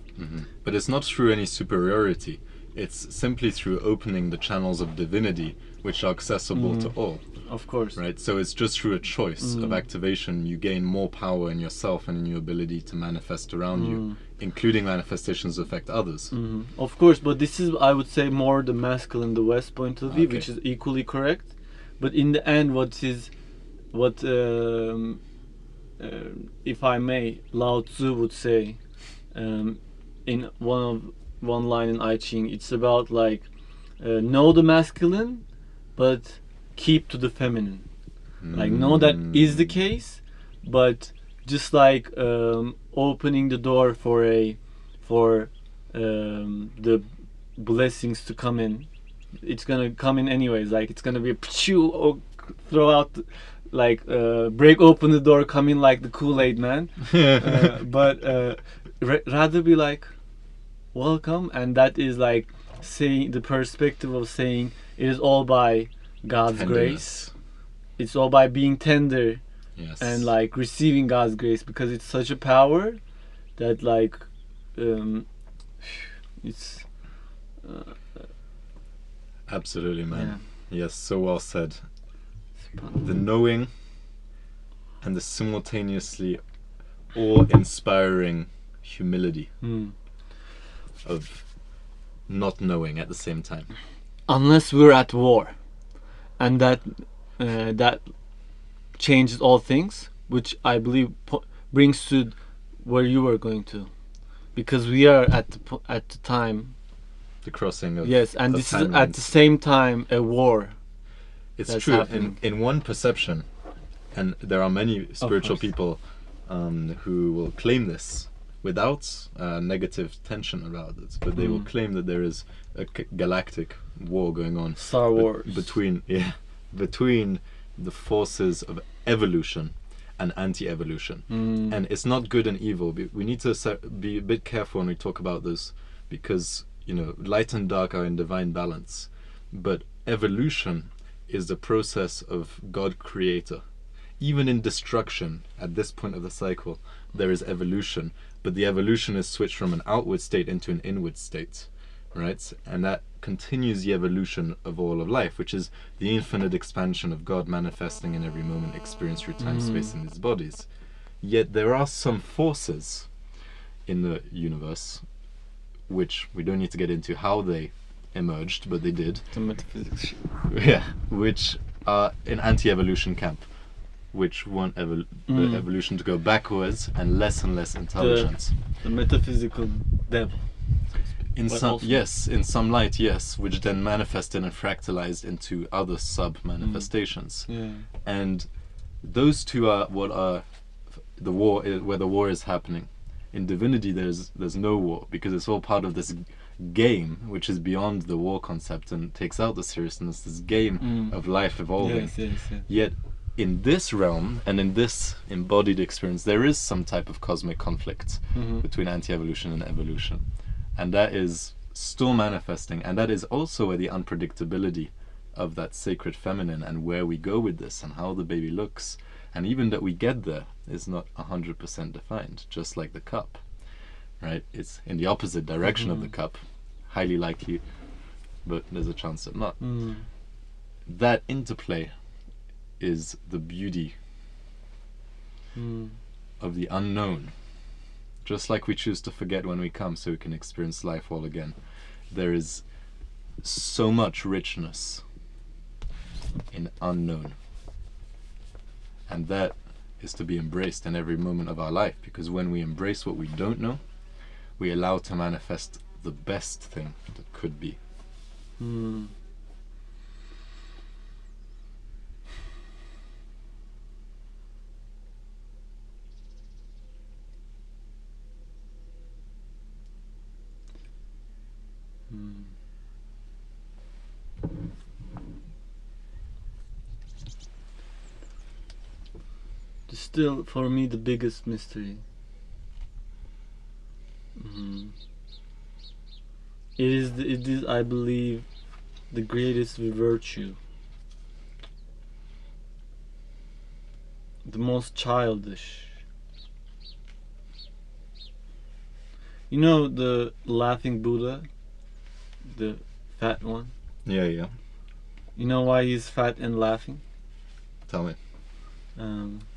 But it's not through any superiority. It's simply through opening the channels of divinity, which are accessible to all. Of course. Right? So it's just through a choice of activation you gain more power in yourself and in your ability to manifest around you, including manifestations that affect others. Of course, but this is, I would say, more the masculine, the West point of view, which is equally correct. But in the end, if I may, Lao Tzu would say, in one line in I Ching, it's about know the masculine, but keep to the feminine. Know that is the case, but just opening the door for the blessings to come in. It's gonna come in anyways. It's gonna be a or throw out, break open the door, come in like the Kool-Aid man. But rather be welcome, and that is saying the perspective of saying it is all by God's grace. It's all by being tender, and receiving God's grace, because it's such a power that it's absolutely, man. Yes, so well said. The knowing and the simultaneously awe-inspiring humility, of not knowing at the same time. Unless we're at war, and that changes all things, which I believe brings to where you are going to, because we are at the time. The crossing of Yes, and of this is timelines. at the same time a war. It's that's true. happening. In one perception, and there are many spiritual course. people who will claim this without negative tension about it, but they will claim that there is a galactic war going on. Star Wars. Between the forces of evolution and anti-evolution, and it's not good and evil. We need to be a bit careful when we talk about this, because light and dark are in divine balance, but evolution is the process of God creator. Even in destruction, at this point of the cycle, there is evolution, but the evolution is switched from an outward state into an inward state, right? And that continues the evolution of all of life, which is the infinite expansion of God manifesting in every moment experienced through time, space, and these bodies. Yet there are some forces in the universe, which we don't need to get into how they emerged, but they did. The metaphysics. Yeah, which are in anti-evolution camp, which want the evolution to go backwards and less intelligence. The metaphysical devil. In some light, yes, which then manifested and fractalized into other sub-manifestations. Yeah. And those two are what are the war, where the war is happening. In divinity, there's no war, because it's all part of this game, which is beyond the war concept and takes out the seriousness, this game of life evolving. Yes. Yet in this realm and in this embodied experience, there is some type of cosmic conflict between anti-evolution and evolution, and that is still manifesting, and that is also where the unpredictability of that sacred feminine and where we go with this and how the baby looks, and even that we get there, is not 100% defined, just like the cup, right? It's in the opposite direction of the cup, highly likely, but there's a chance that not. That interplay is the beauty of the unknown. Just like we choose to forget when we come so we can experience life all again, there is so much richness in unknown, and that is to be embraced in every moment of our life, because when we embrace what we don't know, we allow to manifest the best thing that could be. Still, for me, the biggest mystery. It is, I believe, the greatest virtue, the most childish. You know the laughing Buddha, the fat one? Yeah. You know why he's fat and laughing? Tell me.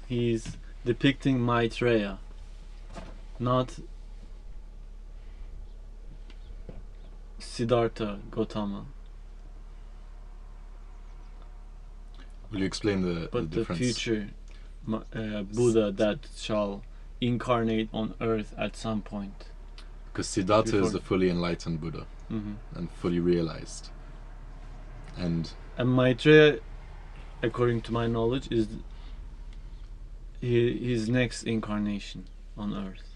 He's depicting Maitreya, not Siddhartha Gautama, Will you explain the but the difference? future Buddha that shall incarnate on earth at some point. Because Siddhartha Before. is the fully enlightened Buddha and fully realized. And Maitreya, according to my knowledge, is his next incarnation on earth.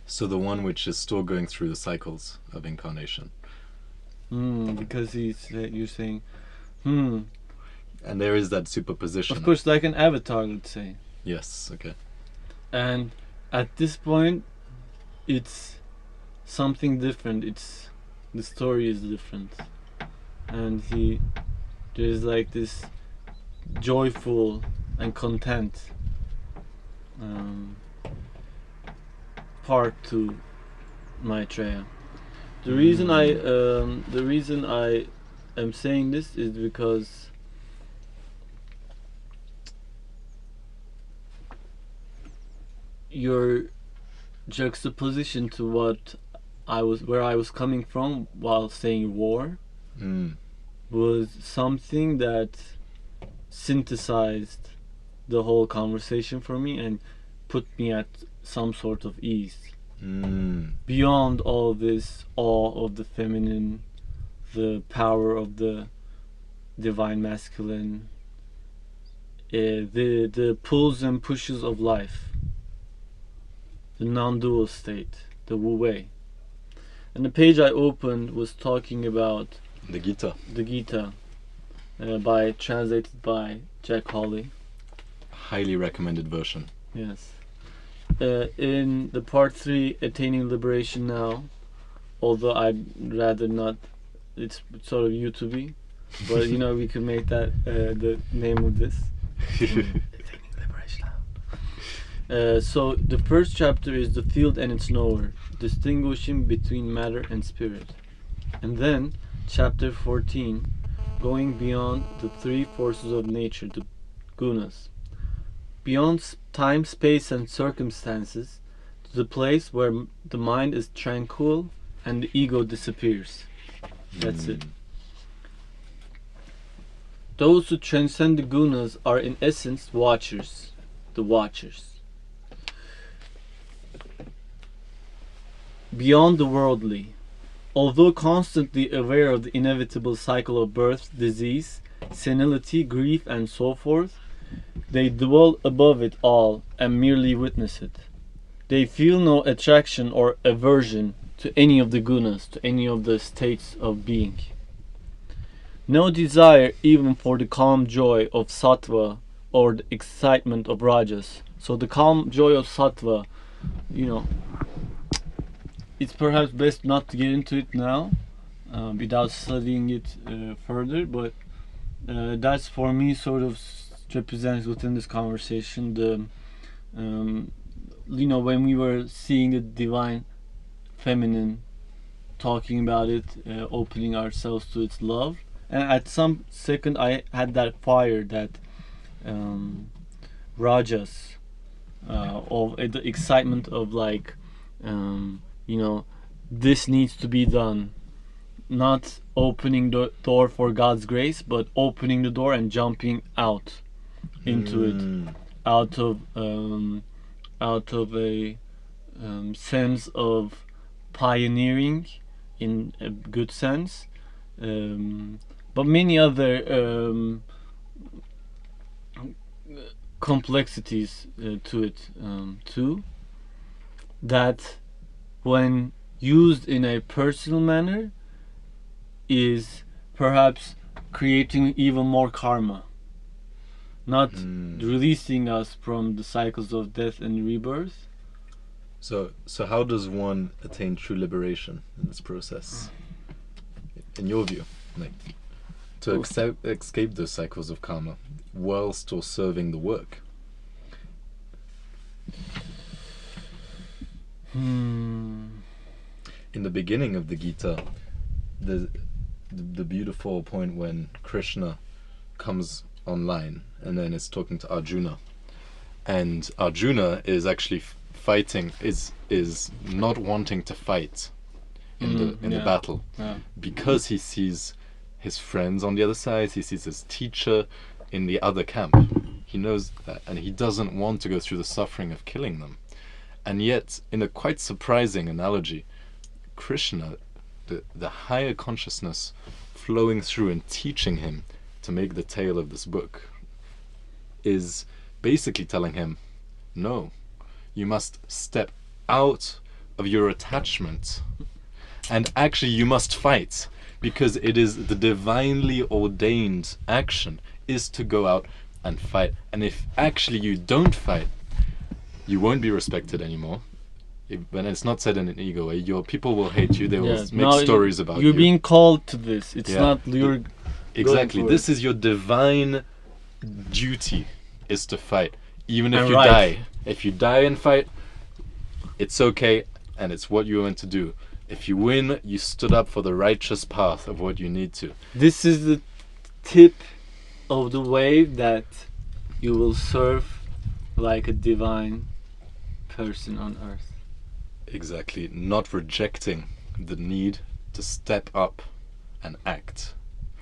so the one which is still going through the cycles of incarnation. Because you're saying, And there is that superposition. of course, like an avatar, let's say. Yes, okay. And at this point, it's something different. The story is different, and there's like this joyful and content part to Maitreya. The reason I am saying this is because juxtaposition to where I was coming from while saying war was something that synthesized the whole conversation for me and put me at some sort of ease. Beyond all this awe of the feminine, the power of the divine masculine, the pulls and pushes of life, the non-dual state, the Wu Wei. And the page I opened was talking about The Gita. the Gita, translated by Jack Hawley. Highly recommended version. Yes. In the part 3, Attaining Liberation Now, although I'd rather not, it's sort of YouTube-y, but you know, we could make that the name of this. Attaining Liberation Now. So the first chapter is the field and its knower, distinguishing between matter and spirit. And then chapter 14, going beyond the 3 forces of nature, the gunas, beyond time, space, and circumstances, to the place where the mind is tranquil and the ego disappears. That's it. Those who transcend the gunas are in essence watchers, the watchers. Beyond the worldly, although constantly aware of the inevitable cycle of birth, disease, senility, grief, and so forth, they dwell above it all and merely witness it. They feel no attraction or aversion to any of the gunas, to any of the states of being. No desire even for the calm joy of sattva or the excitement of rajas. So the calm joy of sattva, you know, it's perhaps best not to get into it now without studying it further, but that's for me sort of represents within this conversation the you know, when we were seeing the divine feminine, talking about it, opening ourselves to its love, and at some second I had that fire, that rajas of the excitement of like you know, this needs to be done, not opening the door for God's grace, but opening the door and jumping out into it, out of a sense of pioneering in a good sense, but many other complexities to it too, that when used in a personal manner is perhaps creating even more karma, not releasing us from the cycles of death and rebirth. So how does one attain true liberation in this process, in your view, like to escape those cycles of karma while still serving the work? In the beginning of the Gita, the beautiful point when Krishna comes online and then is talking to Arjuna, and Arjuna is actually fighting, is not wanting to fight in the battle, because he sees his friends on the other side, he sees his teacher in the other camp. He knows that, and he doesn't want to go through the suffering of killing them. And yet, in a quite surprising analogy, Krishna, the higher consciousness flowing through and teaching him to make the tale of this book, is basically telling him, no, you must step out of your attachment, and actually you must fight, because it is the divinely ordained action is to go out and fight. And if actually you don't fight, you won't be respected anymore. When it's not said in an ego way, your people will hate you. They will make stories about you. You're being called to this. It's not you're exactly. This is your divine duty, is to fight, even if you die. If you die and fight, it's okay, and it's what you were meant to do. If you win, you stood up for the righteous path of what you need to. This is the tip of the wave that you will serve like a divine person on earth. Exactly. Not rejecting the need to step up and act.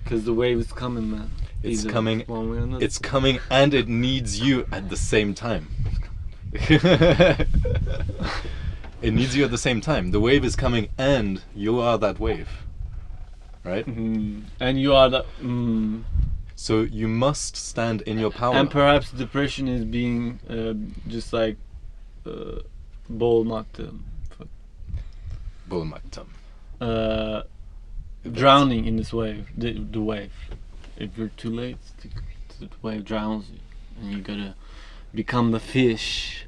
Because the wave is coming, man. It's Either coming. one way or another. It's coming, and it needs you at the same time. It needs you at the same time. The wave is coming, and you are that wave, right? And you are the. So you must stand in your power. And perhaps depression is being just like boğulmakta. Bulmaktam. Drowning in this wave, the wave. If you're too late, the wave drowns you, and you gotta become the fish.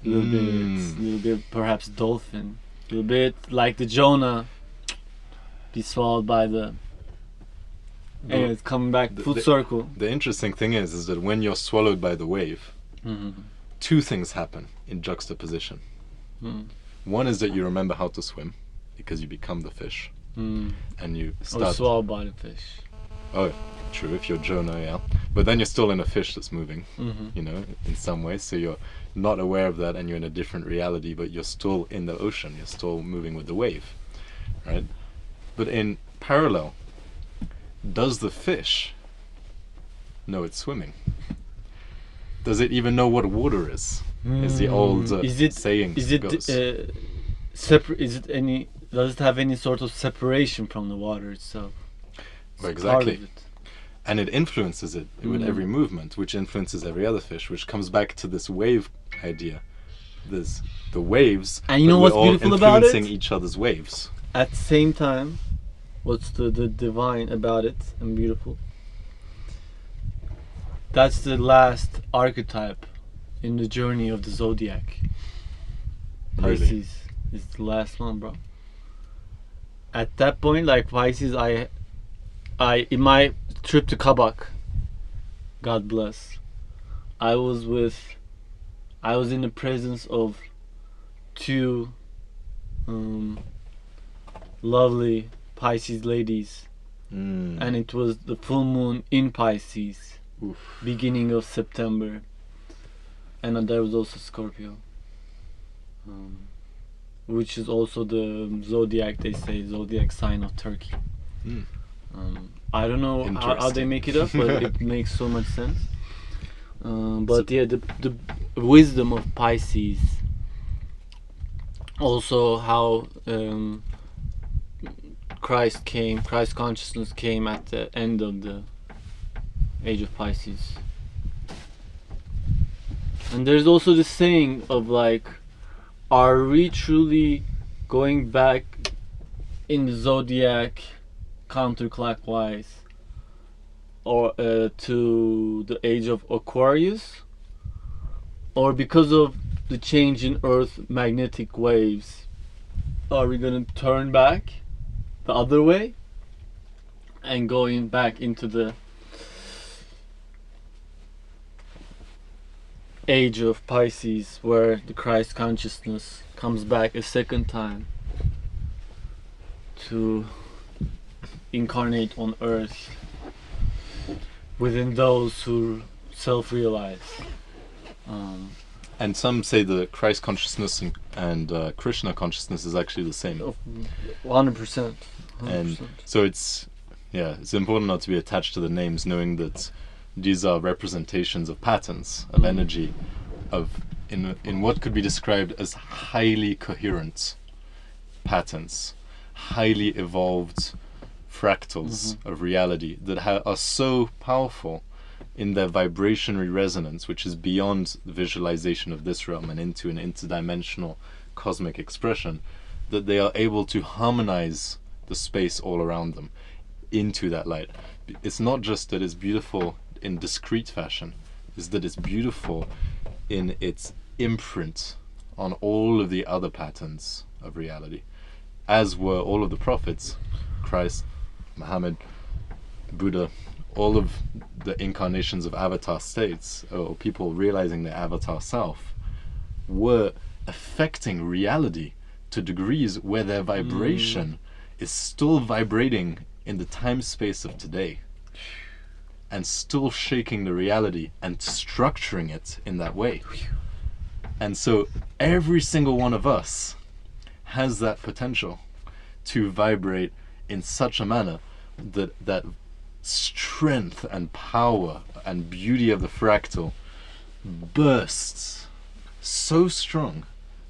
A little bit, perhaps dolphin. A little bit like the Jonah. Be swallowed by the. And it's coming back full circle. The interesting thing is that when you're swallowed by the wave, two things happen in juxtaposition. One is that you remember how to swim, because you become the fish, and you start. Or swallowed by the fish. Oh, true. If you're Jonah, yeah. But then you're still in a fish that's moving, you know, in some ways. So you're not aware of that, and you're in a different reality. But you're still in the ocean. You're still moving with the wave, right? But in parallel, does the fish know it's swimming? Does it even know what water is? Is the old saying Is it goes. separate? Is it any? Does it have any sort of separation from the water itself? Well, It's part of exactly. it. And it influences it with every movement, which influences every other fish, which comes back to this wave idea. There's the waves, And you know but what's we're all beautiful about it? influencing each other's waves. At the same time, what's the divine about it and beautiful? That's the last archetype in the journey of the zodiac. Really? Pisces is the last one, bro. At that point, like Pisces, I in my trip to Kabak, God bless, I was in the presence of two lovely Pisces ladies, and it was the full moon in Pisces, beginning of September, and there was also Scorpio, which is also the zodiac, they say, zodiac sign of Turkey. I don't know how they make it up, but it makes so much sense. But yeah, the wisdom of Pisces, also how Christ consciousness came at the end of the age of Pisces. And there's also this saying of like, are we truly going back in the zodiac counterclockwise, or to the age of Aquarius, or because of the change in Earth magnetic waves, are we gonna turn back the other way and going back into the age of Pisces, where the Christ consciousness comes back a second time to incarnate on Earth within those who self-realize? And some say the Christ consciousness and Krishna consciousness is actually the same. 100%. And so it's important not to be attached to the names, knowing that these are representations of patterns of energy, in what could be described as highly coherent patterns, highly evolved fractals of reality that are so powerful in their vibrationary resonance, which is beyond the visualization of this realm and into an interdimensional cosmic expression, that they are able to harmonize the space all around them into that light. It's not just that it's beautiful in discrete fashion, it's that it's beautiful in its imprint on all of the other patterns of reality, as were all of the prophets, Christ, Muhammad, Buddha, all of the incarnations of avatar states, or people realizing their avatar self, were affecting reality to degrees where their vibration is still vibrating in the time space of today, and still shaking the reality and structuring it in that way. And so every single one of us has that potential to vibrate in such a manner that that strength and power and beauty of the fractal bursts so strong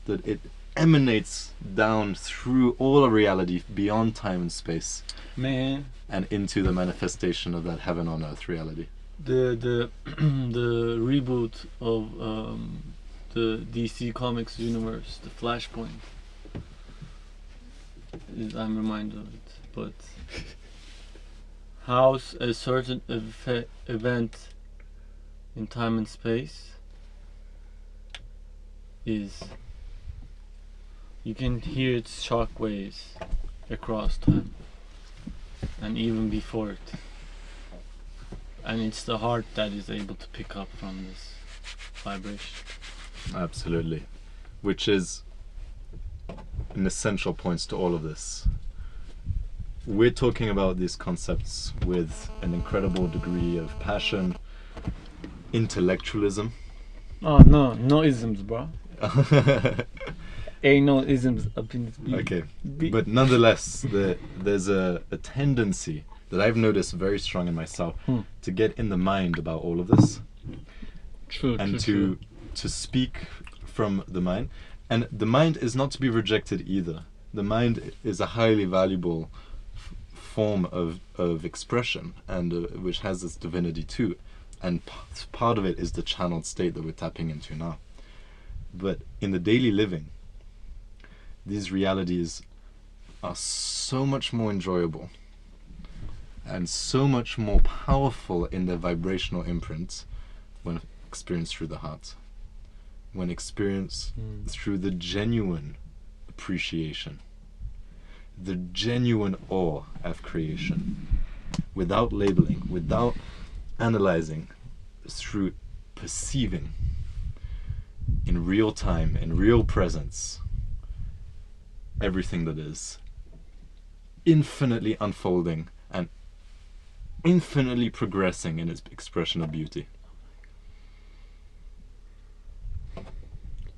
that it emanates down through all of reality beyond time and space, Man, and into the manifestation of that heaven on earth reality. the the reboot of the DC Comics universe, the Flashpoint. I'm reminded of it, but how a certain event in time and space is, you can hear its shock waves across time and even before it, and it's the heart that is able to pick up from this vibration. Absolutely. Which is an essential points to all of this. We're talking about these concepts with an incredible degree of passion, intellectualism. Oh no isms, bro. Ain't no isms up in this beat. Okay, but nonetheless, there's a tendency that I've noticed very strong in myself to get in the mind about all of this, True, and true. to speak from the mind. And the mind is not to be rejected either. The mind is a highly valuable form of expression, and which has this divinity too. And part of it is the channeled state that we're tapping into now. But in the daily living, these realities are so much more enjoyable and so much more powerful in their vibrational imprint when experienced through the heart, when experienced through the genuine appreciation, the genuine awe of creation, without labeling, without analyzing, through perceiving in real time, in real presence, everything that is infinitely unfolding and infinitely progressing in its expression of beauty.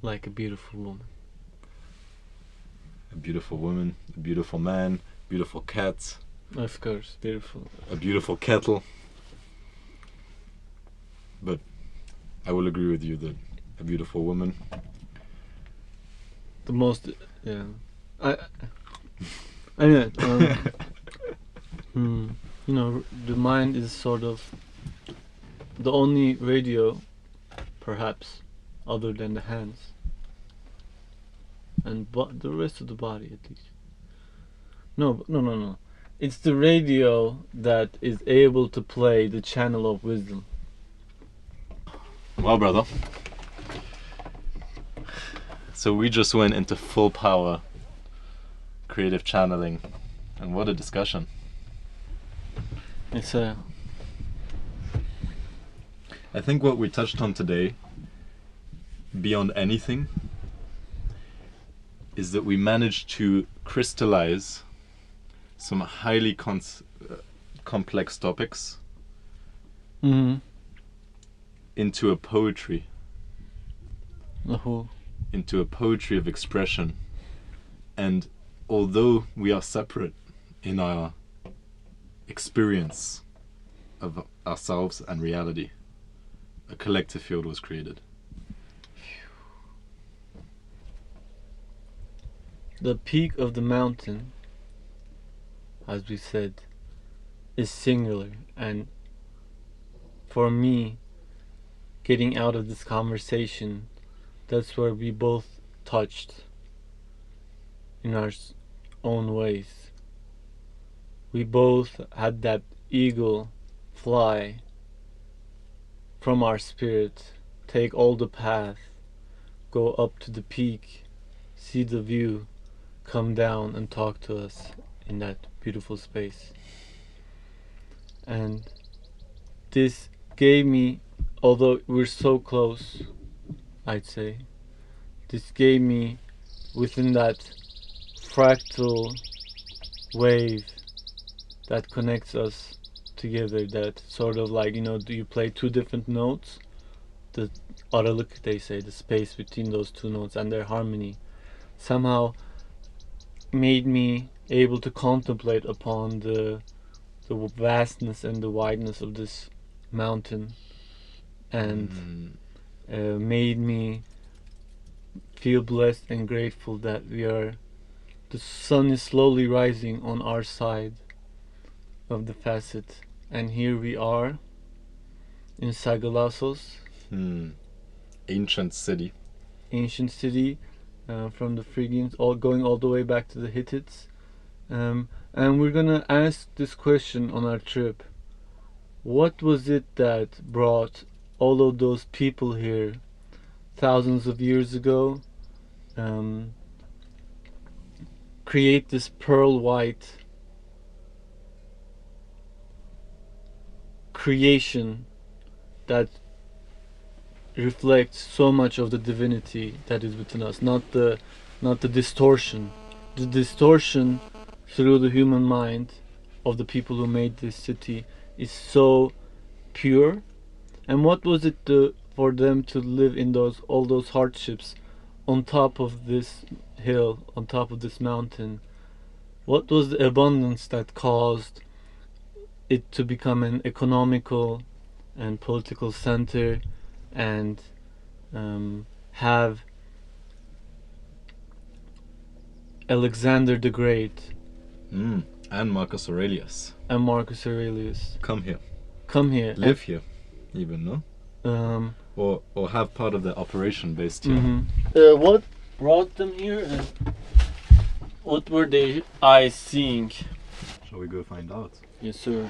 Like a beautiful woman. A beautiful woman, a beautiful man, beautiful cat, Of course, beautiful. a beautiful kettle. But I will agree with you that a beautiful woman, The most, yeah. Anyway, you know, the mind is sort of the only radio, perhaps, other than the hands, and the rest of the body at least. No. It's the radio that is able to play the channel of wisdom. well, brother. So we just went into full power creative channeling, and what a discussion. It's I think what we touched on today, beyond anything, is that we managed to crystallize some highly complex topics into a poetry, into a poetry of expression. And although we are separate in our experience of ourselves and reality, a collective field was created. The peak of the mountain, as we said, is singular, and for me, getting out of this conversation, that's where we both touched in our own ways. We both had that eagle fly from our spirit, take all the path, go up to the peak, see the view, come down and talk to us in that beautiful space. And this gave me, although we're so close, I'd say, this gave me, within that fractal wave that connects us together, that sort of like, you know, you play two different notes, the aralık, they say, the space between those two notes and their harmony, somehow made me able to contemplate upon the vastness and the wideness of this mountain, and made me feel blessed and grateful that the sun is slowly rising on our side of the facet, and here we are in Sagalassos, Ancient city. ancient city, from the Phrygians, going all the way back to the Hittites. And we're gonna ask this question on our trip. What was it that brought all of those people here thousands of years ago, create this pearl white creation that reflects so much of the divinity that is within us, not the distortion. The distortion through the human mind of the people who made this city is so pure. And what was it for them to live in all those hardships on top of this hill, on top of this mountain? What was the abundance that caused it to become an economical and political center, and have Alexander the Great And Marcus Aurelius. Come here. Live here, even, no? Or have part of the operation based here. What brought them here, and what were their eyes seeing? Shall we go find out? Yes, sir.